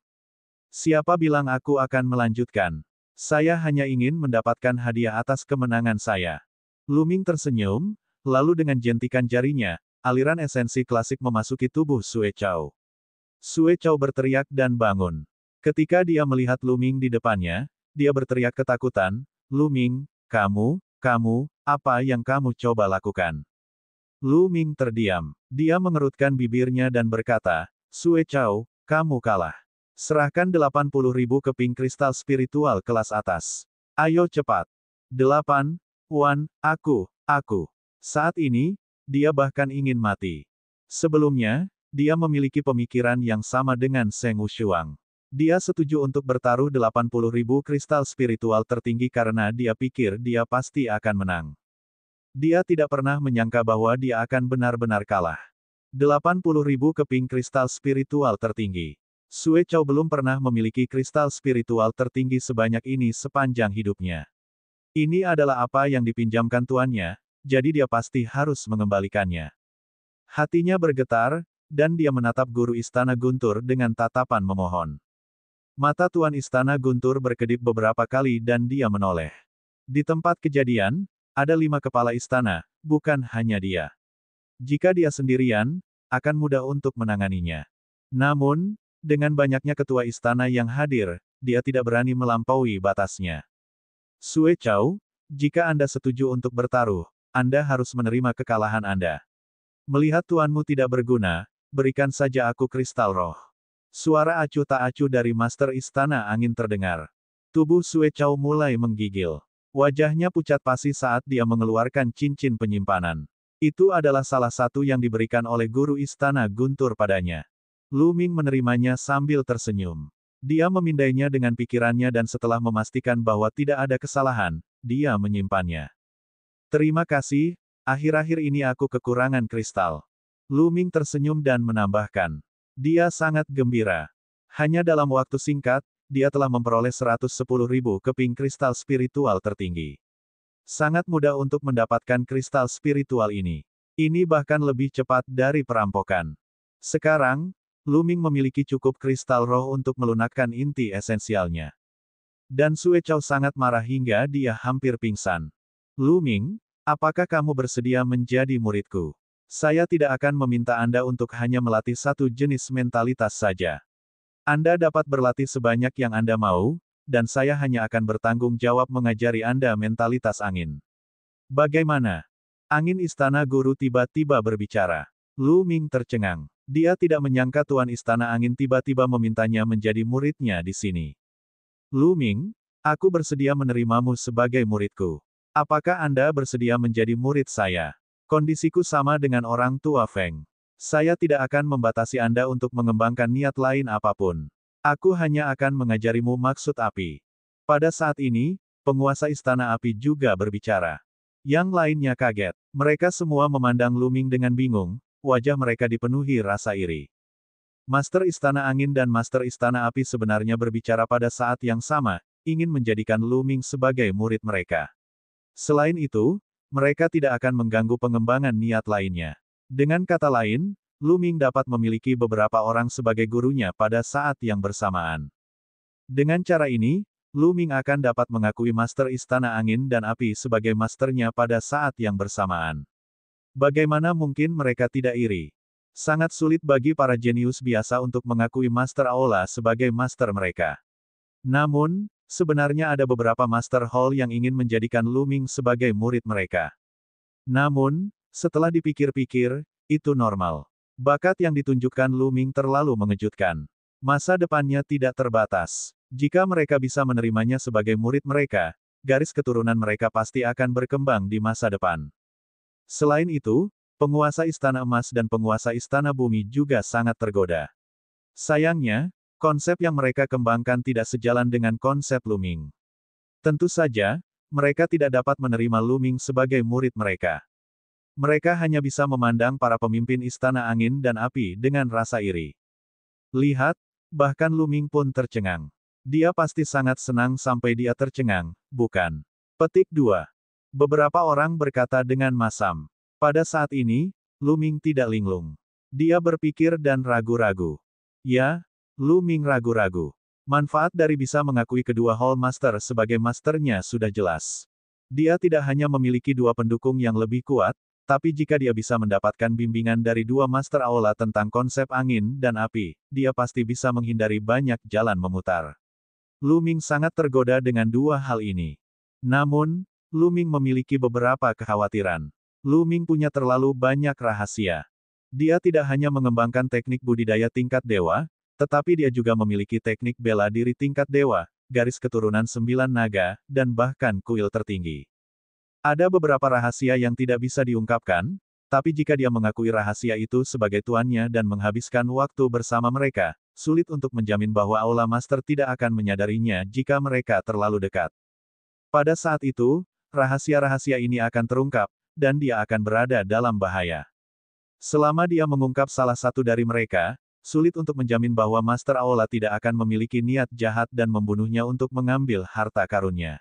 Siapa bilang aku akan melanjutkan? Saya hanya ingin mendapatkan hadiah atas kemenangan saya. Lu Ming tersenyum, lalu dengan jentikan jarinya, aliran esensi klasik memasuki tubuh Sue Chao. Sue Chao berteriak dan bangun. Ketika dia melihat Lu Ming di depannya, dia berteriak ketakutan, Lu Ming, kamu, apa yang kamu coba lakukan? Lu Ming terdiam. Dia mengerutkan bibirnya dan berkata, Sue Chao, kamu kalah. Serahkan 80.000 keping kristal spiritual kelas atas. Ayo cepat. 8. Aku. Saat ini, dia bahkan ingin mati. Sebelumnya, dia memiliki pemikiran yang sama dengan Seng Wushuang. Dia setuju untuk bertaruh 80.000 kristal spiritual tertinggi karena dia pikir dia pasti akan menang. Dia tidak pernah menyangka bahwa dia akan benar-benar kalah. 80.000 keping kristal spiritual tertinggi. Sue Chao belum pernah memiliki kristal spiritual tertinggi sebanyak ini sepanjang hidupnya. Ini adalah apa yang dipinjamkan tuannya, jadi dia pasti harus mengembalikannya. Hatinya bergetar, dan dia menatap guru istana Guntur dengan tatapan memohon. Mata tuan istana Guntur berkedip beberapa kali dan dia menoleh. Di tempat kejadian, ada 5 kepala istana, bukan hanya dia. Jika dia sendirian, akan mudah untuk menanganinya. Namun, dengan banyaknya ketua istana yang hadir, dia tidak berani melampaui batasnya. Sue Chao, jika Anda setuju untuk bertaruh, Anda harus menerima kekalahan Anda. Melihat tuanmu tidak berguna, berikan saja aku kristal roh. Suara acuh tak acuh dari Master Istana Angin terdengar. Tubuh Sue Chao mulai menggigil. Wajahnya pucat pasi saat dia mengeluarkan cincin penyimpanan. Itu adalah salah satu yang diberikan oleh guru istana Guntur padanya. Lu Ming menerimanya sambil tersenyum. Dia memindainya dengan pikirannya dan setelah memastikan bahwa tidak ada kesalahan, dia menyimpannya. Terima kasih, akhir-akhir ini aku kekurangan kristal. Lu Ming tersenyum dan menambahkan. Dia sangat gembira. Hanya dalam waktu singkat, dia telah memperoleh 110.000 keping kristal spiritual tertinggi. Sangat mudah untuk mendapatkan kristal spiritual ini. Ini bahkan lebih cepat dari perampokan. Sekarang, Lu Ming memiliki cukup kristal roh untuk melunakkan inti esensialnya. Dan Sue Chao sangat marah hingga dia hampir pingsan. Lu Ming, apakah kamu bersedia menjadi muridku? Saya tidak akan meminta Anda untuk hanya melatih satu jenis mentalitas saja. Anda dapat berlatih sebanyak yang Anda mau, dan saya hanya akan bertanggung jawab mengajari Anda mentalitas angin. Bagaimana? Angin istana guru tiba-tiba berbicara. Lu Ming tercengang. Dia tidak menyangka Tuan Istana Angin tiba-tiba memintanya menjadi muridnya di sini. Lu Ming, aku bersedia menerimamu sebagai muridku. Apakah Anda bersedia menjadi murid saya? Kondisiku sama dengan orang tua Feng. Saya tidak akan membatasi Anda untuk mengembangkan niat lain apapun. Aku hanya akan mengajarimu maksud api. Pada saat ini, penguasa Istana Api juga berbicara. Yang lainnya kaget. Mereka semua memandang Lu Ming dengan bingung, wajah mereka dipenuhi rasa iri. Master Istana Angin dan Master Istana Api sebenarnya berbicara pada saat yang sama, ingin menjadikan Lu Ming sebagai murid mereka. Selain itu, mereka tidak akan mengganggu pengembangan niat lainnya. Dengan kata lain, Lu Ming dapat memiliki beberapa orang sebagai gurunya pada saat yang bersamaan. Dengan cara ini, Lu Ming akan dapat mengakui Master Istana Angin dan Api sebagai masternya pada saat yang bersamaan. Bagaimana mungkin mereka tidak iri? Sangat sulit bagi para jenius biasa untuk mengakui Master Aula sebagai master mereka. Namun, sebenarnya ada beberapa Master Hall yang ingin menjadikan Lu Ming sebagai murid mereka. Namun, setelah dipikir-pikir, itu normal. Bakat yang ditunjukkan Lu Ming terlalu mengejutkan. Masa depannya tidak terbatas. Jika mereka bisa menerimanya sebagai murid mereka, garis keturunan mereka pasti akan berkembang di masa depan. Selain itu, penguasa Istana Emas dan penguasa Istana Bumi juga sangat tergoda. Sayangnya, konsep yang mereka kembangkan tidak sejalan dengan konsep Lu Ming. Tentu saja, mereka tidak dapat menerima Lu Ming sebagai murid mereka. Mereka hanya bisa memandang para pemimpin Istana Angin dan Api dengan rasa iri. Lihat, bahkan Lu Ming pun tercengang. Dia pasti sangat senang sampai dia tercengang, bukan? Petik 2. Beberapa orang berkata dengan masam. Pada saat ini, Lu Ming tidak linglung. Dia berpikir dan ragu-ragu. Ya, Lu Ming ragu-ragu. Manfaat dari bisa mengakui kedua Hall Master sebagai masternya sudah jelas. Dia tidak hanya memiliki dua pendukung yang lebih kuat, tapi jika dia bisa mendapatkan bimbingan dari dua Master Aula tentang konsep angin dan api, dia pasti bisa menghindari banyak jalan memutar. Lu Ming sangat tergoda dengan dua hal ini. Namun, Lu Ming memiliki beberapa kekhawatiran. Lu Ming punya terlalu banyak rahasia. Dia tidak hanya mengembangkan teknik budidaya tingkat dewa, tetapi dia juga memiliki teknik bela diri tingkat dewa, garis keturunan 9 naga, dan bahkan kuil tertinggi. Ada beberapa rahasia yang tidak bisa diungkapkan, tapi jika dia mengakui rahasia itu sebagai tuannya dan menghabiskan waktu bersama mereka, sulit untuk menjamin bahwa Aula Master tidak akan menyadarinya jika mereka terlalu dekat. Pada saat itu, rahasia-rahasia ini akan terungkap, dan dia akan berada dalam bahaya. Selama dia mengungkap salah satu dari mereka, sulit untuk menjamin bahwa Master Aula tidak akan memiliki niat jahat dan membunuhnya untuk mengambil harta karunnya.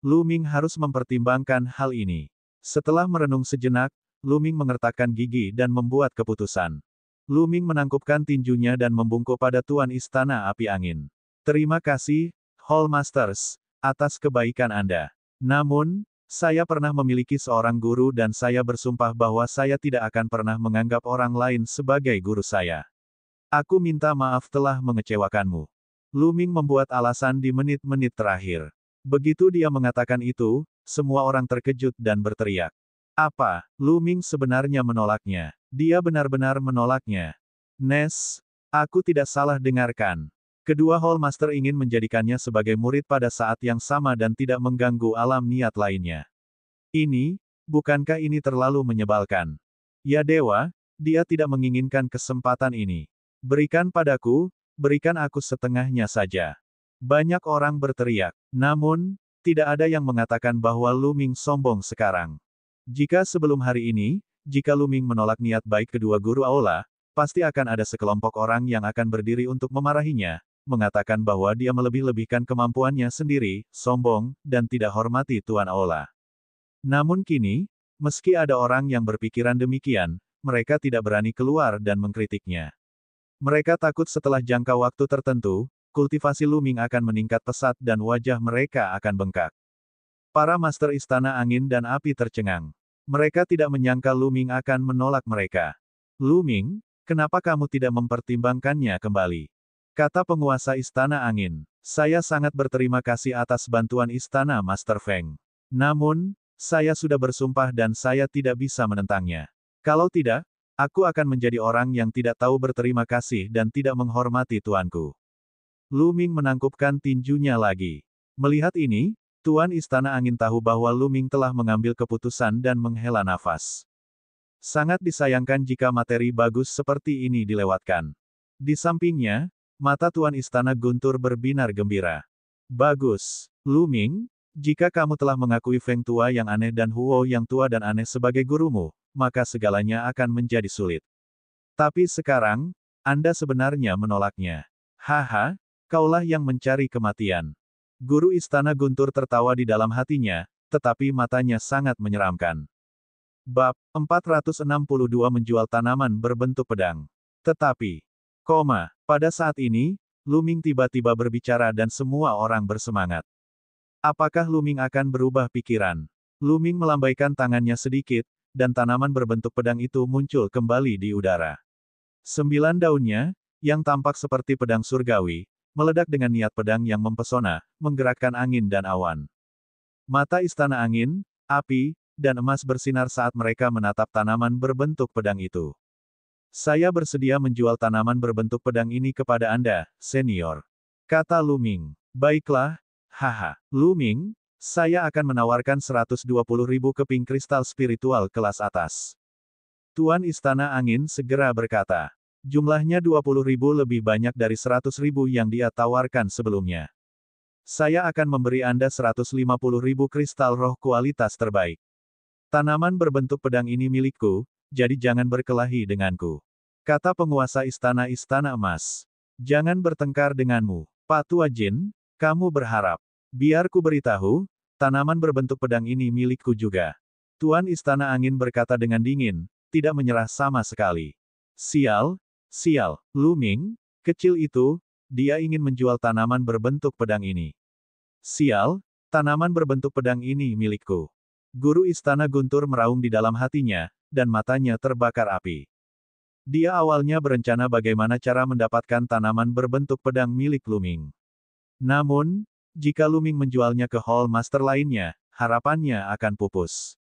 Lu Ming harus mempertimbangkan hal ini. Setelah merenung sejenak, Lu Ming mengertakkan gigi dan membuat keputusan. Lu Ming menangkupkan tinjunya dan membungkuk pada Tuan Istana Api Angin. Terima kasih, Hall Masters, atas kebaikan Anda. Namun, saya pernah memiliki seorang guru dan saya bersumpah bahwa saya tidak akan pernah menganggap orang lain sebagai guru saya. Aku minta maaf telah mengecewakanmu. Lu Ming membuat alasan di menit-menit terakhir. Begitu dia mengatakan itu, semua orang terkejut dan berteriak. Apa? Lu Ming sebenarnya menolaknya. Dia benar-benar menolaknya. Nes, aku tidak salah dengarkan. Kedua Hall Master ingin menjadikannya sebagai murid pada saat yang sama dan tidak mengganggu alam niat lainnya. Bukankah ini terlalu menyebalkan? Ya Dewa, dia tidak menginginkan kesempatan ini. Berikan padaku, berikan aku setengahnya saja. Banyak orang berteriak. Namun, tidak ada yang mengatakan bahwa Lu Ming sombong sekarang. Jika sebelum hari ini, jika Lu Ming menolak niat baik kedua guru Aula, pasti akan ada sekelompok orang yang akan berdiri untuk memarahinya, mengatakan bahwa dia melebih-lebihkan kemampuannya sendiri, sombong, dan tidak hormati Tuan Aula. Namun kini, meski ada orang yang berpikiran demikian, mereka tidak berani keluar dan mengkritiknya. Mereka takut setelah jangka waktu tertentu, kultivasi Lu Ming akan meningkat pesat dan wajah mereka akan bengkak. Para Master Istana Angin dan Api tercengang. Mereka tidak menyangka Lu Ming akan menolak mereka. Lu Ming, kenapa kamu tidak mempertimbangkannya kembali? Kata penguasa Istana Angin. Saya sangat berterima kasih atas bantuan Istana Master Feng. Namun, saya sudah bersumpah dan saya tidak bisa menentangnya. Kalau tidak, aku akan menjadi orang yang tidak tahu berterima kasih dan tidak menghormati tuanku. Lu Ming menangkupkan tinjunya lagi. Melihat ini, Tuan Istana Angin tahu bahwa Lu Ming telah mengambil keputusan dan menghela nafas. Sangat disayangkan jika materi bagus seperti ini dilewatkan. Di sampingnya, mata Tuan Istana Guntur berbinar gembira. Bagus, Lu Ming, Jika kamu telah mengakui Feng tua yang aneh dan Huo yang tua dan aneh sebagai gurumu, maka segalanya akan menjadi sulit. Tapi sekarang, Anda sebenarnya menolaknya. Haha, kaulah yang mencari kematian. Guru istana Guntur tertawa di dalam hatinya, tetapi matanya sangat menyeramkan. Bab 462 menjual tanaman berbentuk pedang. Tetapi, pada saat ini, Luming tiba-tiba berbicara dan semua orang bersemangat. Apakah Luming akan berubah pikiran? Luming melambaikan tangannya sedikit, dan tanaman berbentuk pedang itu muncul kembali di udara. 9 daunnya, yang tampak seperti pedang surgawi, meledak dengan niat pedang yang mempesona, menggerakkan angin dan awan. Mata istana angin, api, dan emas bersinar saat mereka menatap tanaman berbentuk pedang itu. Saya bersedia menjual tanaman berbentuk pedang ini kepada Anda, senior. Kata Luming. Baiklah, haha. Luming, saya akan menawarkan 120.000 keping kristal spiritual kelas atas. Tuan Istana Angin segera berkata. Jumlahnya 20.000 lebih banyak dari 100.000 yang dia tawarkan sebelumnya. Saya akan memberi Anda 150.000 kristal roh kualitas terbaik. Tanaman berbentuk pedang ini milikku, jadi jangan berkelahi denganku. Kata penguasa istana emas. Jangan bertengkar denganmu. Pak Tua Jin, kamu berharap. Biar ku beritahu, tanaman berbentuk pedang ini milikku juga. Tuan Istana Angin berkata dengan dingin, tidak menyerah sama sekali. Sial, Luming, kecil itu, dia ingin menjual tanaman berbentuk pedang ini. Sial, tanaman berbentuk pedang ini milikku. Guru Istana Guntur meraung di dalam hatinya, dan matanya terbakar api. Dia awalnya berencana bagaimana cara mendapatkan tanaman berbentuk pedang milik Luming. Namun, jika Luming menjualnya ke Hall Master lainnya, harapannya akan pupus.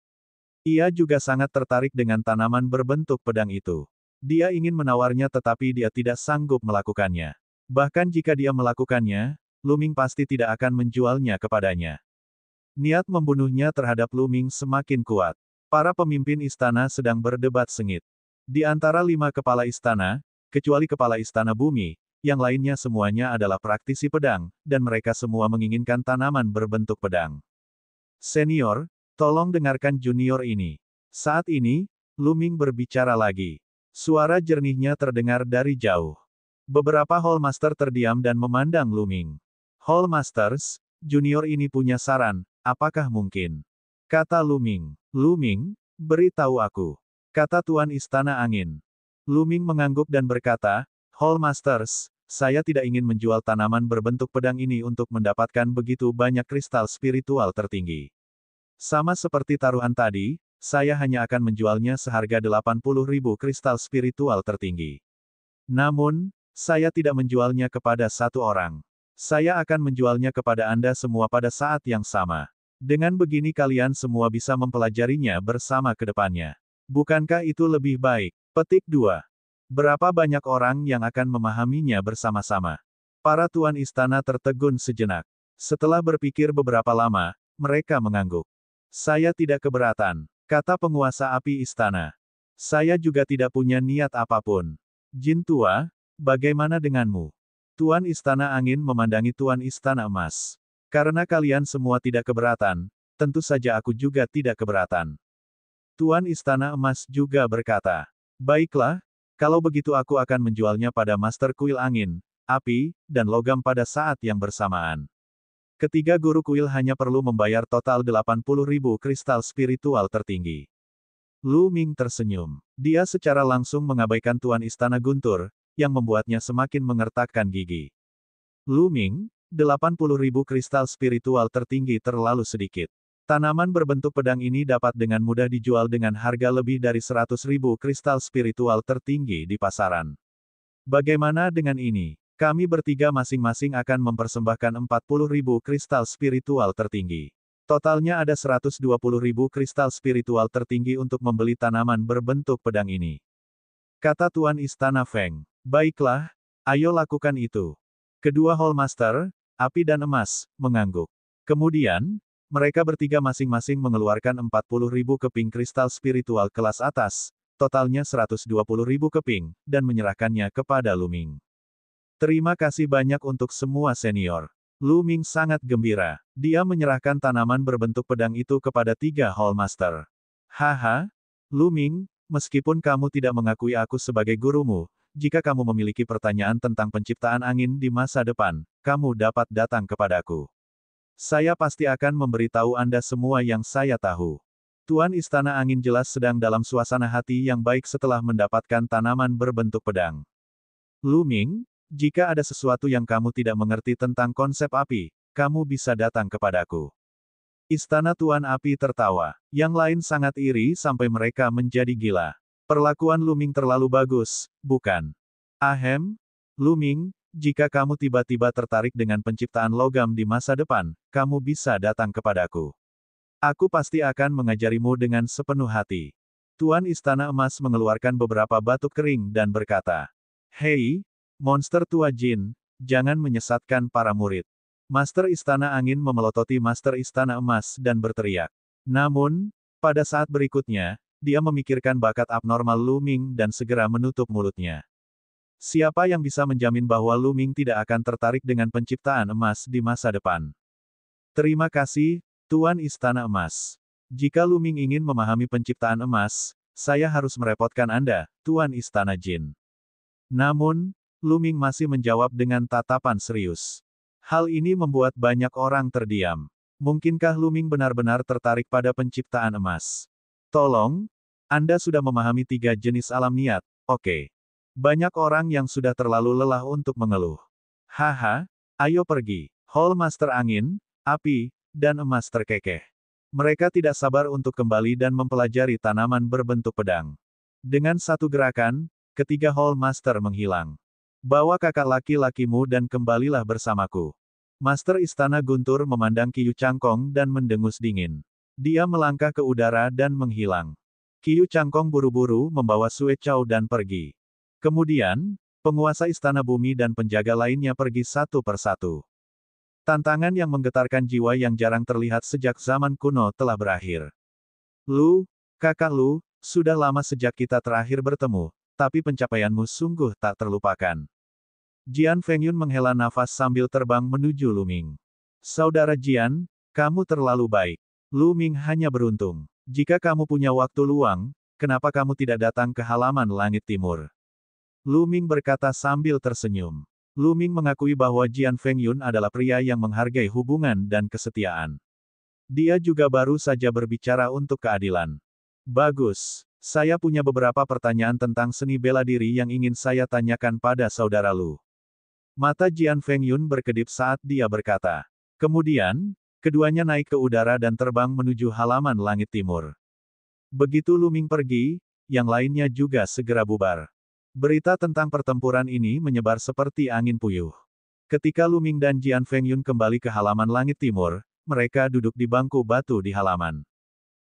Ia juga sangat tertarik dengan tanaman berbentuk pedang itu. Dia ingin menawarnya tetapi dia tidak sanggup melakukannya. Bahkan jika dia melakukannya, Luming pasti tidak akan menjualnya kepadanya. Niat membunuhnya terhadap Luming semakin kuat. Para pemimpin istana sedang berdebat sengit. Di antara 5 kepala istana, kecuali kepala istana bumi, yang lainnya semuanya adalah praktisi pedang, dan mereka semua menginginkan tanaman berbentuk pedang. Senior, tolong dengarkan junior ini. Saat ini, Luming berbicara lagi. Suara jernihnya terdengar dari jauh. Beberapa Hall Master terdiam dan memandang Luming. Hall Masters, junior ini punya saran, apakah mungkin? Kata Luming. Luming, beritahu aku. Kata Tuan Istana Angin. Luming mengangguk dan berkata, Hall Masters, saya tidak ingin menjual tanaman berbentuk pedang ini untuk mendapatkan begitu banyak kristal spiritual tertinggi. Sama seperti taruhan tadi, saya hanya akan menjualnya seharga 80.000 kristal spiritual tertinggi. Namun, saya tidak menjualnya kepada satu orang. Saya akan menjualnya kepada Anda semua pada saat yang sama. Dengan begini kalian semua bisa mempelajarinya bersama ke depannya. Bukankah itu lebih baik? Petik 2. Berapa banyak orang yang akan memahaminya bersama-sama? Para tuan istana tertegun sejenak. Setelah berpikir beberapa lama, mereka mengangguk. Saya tidak keberatan, kata penguasa api istana. Saya juga tidak punya niat apapun. Jin tua, bagaimana denganmu? Tuan Istana Angin memandangi Tuan Istana Emas. Karena kalian semua tidak keberatan, tentu saja aku juga tidak keberatan. Tuan Istana Emas juga berkata, baiklah, kalau begitu aku akan menjualnya pada Master Kuil Angin, Api, dan Logam pada saat yang bersamaan. Ketiga guru kuil hanya perlu membayar total 80.000 kristal spiritual tertinggi. Luming tersenyum. Dia secara langsung mengabaikan Tuan Istana Guntur, yang membuatnya semakin mengertakkan gigi. Luming, 80.000 kristal spiritual tertinggi terlalu sedikit. Tanaman berbentuk pedang ini dapat dengan mudah dijual dengan harga lebih dari 100.000 kristal spiritual tertinggi di pasaran. Bagaimana dengan ini? Kami bertiga masing-masing akan mempersembahkan 40.000 kristal spiritual tertinggi. Totalnya ada 120.000 kristal spiritual tertinggi untuk membeli tanaman berbentuk pedang ini. Kata Tuan Istana Feng. Baiklah, ayo lakukan itu. Kedua Hall Master, Api dan Emas, mengangguk. Kemudian, mereka bertiga masing-masing mengeluarkan 40.000 keping kristal spiritual kelas atas, totalnya 120.000 keping, dan menyerahkannya kepada Luming. Terima kasih banyak untuk semua senior. Lu Ming sangat gembira. Dia menyerahkan tanaman berbentuk pedang itu kepada 3 Master. Haha, Lu Ming, meskipun kamu tidak mengakui aku sebagai gurumu, jika kamu memiliki pertanyaan tentang penciptaan angin di masa depan, kamu dapat datang kepadaku. Saya pasti akan memberitahu Anda semua yang saya tahu. Tuan Istana Angin jelas sedang dalam suasana hati yang baik setelah mendapatkan tanaman berbentuk pedang. Lu Ming, jika ada sesuatu yang kamu tidak mengerti tentang konsep api, kamu bisa datang kepadaku. Istana Tuan Api tertawa. Yang lain sangat iri sampai mereka menjadi gila. Perlakuan Lu Ming terlalu bagus, bukan? Ahem, Lu Ming, jika kamu tiba-tiba tertarik dengan penciptaan logam di masa depan, kamu bisa datang kepadaku. Aku pasti akan mengajarimu dengan sepenuh hati. Tuan Istana Emas mengeluarkan beberapa batuk kering dan berkata, "Hei, monster tua jin, jangan menyesatkan para murid." Master Istana Angin memelototi Master Istana Emas dan berteriak. Namun, pada saat berikutnya, dia memikirkan bakat abnormal Lu Ming dan segera menutup mulutnya. Siapa yang bisa menjamin bahwa Lu Ming tidak akan tertarik dengan penciptaan emas di masa depan? Terima kasih, Tuan Istana Emas. Jika Lu Ming ingin memahami penciptaan emas, saya harus merepotkan Anda, Tuan Istana Jin. Namun, Lu Ming masih menjawab dengan tatapan serius. Hal ini membuat banyak orang terdiam. Mungkinkah Lu Ming benar-benar tertarik pada penciptaan emas? Tolong, Anda sudah memahami 3 jenis alam niat, oke. Banyak orang yang sudah terlalu lelah untuk mengeluh. Haha, ayo pergi. Hall Master Angin, Api, dan Emas terkekeh. Mereka tidak sabar untuk kembali dan mempelajari tanaman berbentuk pedang. Dengan satu gerakan, ketiga Hall Master menghilang. Bawa kakak laki-lakimu dan kembalilah bersamaku. Master Istana Guntur memandang Qiu Changkong dan mendengus dingin. Dia melangkah ke udara dan menghilang. Qiu Changkong buru-buru membawa Sue Chao dan pergi. Kemudian, penguasa Istana Bumi dan penjaga lainnya pergi satu persatu. Tantangan yang menggetarkan jiwa yang jarang terlihat sejak zaman kuno telah berakhir. Lu, kakak Lu, sudah lama sejak kita terakhir bertemu, tapi pencapaianmu sungguh tak terlupakan. Jian Fengyun menghela nafas sambil terbang menuju Lu Ming. Saudara Jian, kamu terlalu baik. Lu Ming hanya beruntung. Jika kamu punya waktu luang, kenapa kamu tidak datang ke halaman langit timur? Lu Ming berkata sambil tersenyum. Lu Ming mengakui bahwa Jian Fengyun adalah pria yang menghargai hubungan dan kesetiaan. Dia juga baru saja berbicara untuk keadilan. Bagus. Saya punya beberapa pertanyaan tentang seni bela diri yang ingin saya tanyakan pada saudara Lu. Mata Jian Fengyun berkedip saat dia berkata. Kemudian, keduanya naik ke udara dan terbang menuju halaman langit timur. Begitu Lu Ming pergi, yang lainnya juga segera bubar. Berita tentang pertempuran ini menyebar seperti angin puyuh. Ketika Lu Ming dan Jian Fengyun kembali ke halaman langit timur, mereka duduk di bangku batu di halaman.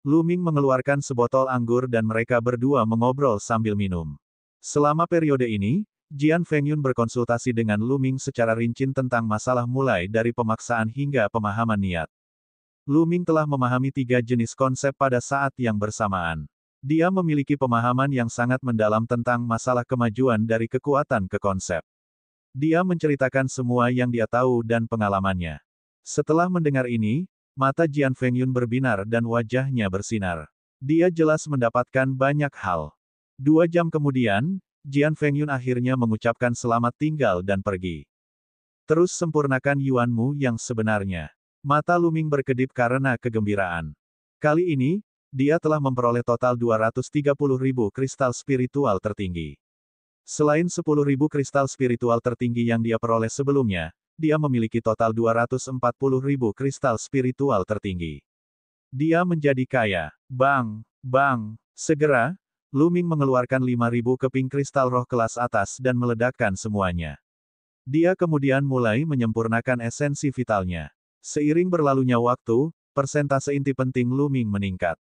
Lu Ming mengeluarkan sebotol anggur dan mereka berdua mengobrol sambil minum. Selama periode ini, Jian Fengyun berkonsultasi dengan Lu Ming secara rinci tentang masalah mulai dari pemaksaan hingga pemahaman niat. Lu Ming telah memahami 3 jenis konsep pada saat yang bersamaan. Dia memiliki pemahaman yang sangat mendalam tentang masalah kemajuan dari kekuatan ke konsep. Dia menceritakan semua yang dia tahu dan pengalamannya. Setelah mendengar ini, mata Jian Fengyun berbinar dan wajahnya bersinar. Dia jelas mendapatkan banyak hal. 2 jam kemudian, Jian Fengyun akhirnya mengucapkan selamat tinggal dan pergi. Terus sempurnakan Yuanmu yang sebenarnya. Mata Lu Ming berkedip karena kegembiraan. Kali ini, dia telah memperoleh total 230.000 kristal spiritual tertinggi. Selain 10.000 kristal spiritual tertinggi yang dia peroleh sebelumnya, dia memiliki total 240.000 kristal spiritual tertinggi. Dia menjadi kaya. Bang, bang, segera, Lu Ming mengeluarkan 5.000 keping kristal roh kelas atas dan meledakkan semuanya. Dia kemudian mulai menyempurnakan esensi vitalnya. Seiring berlalunya waktu, persentase inti penting Lu Ming meningkat.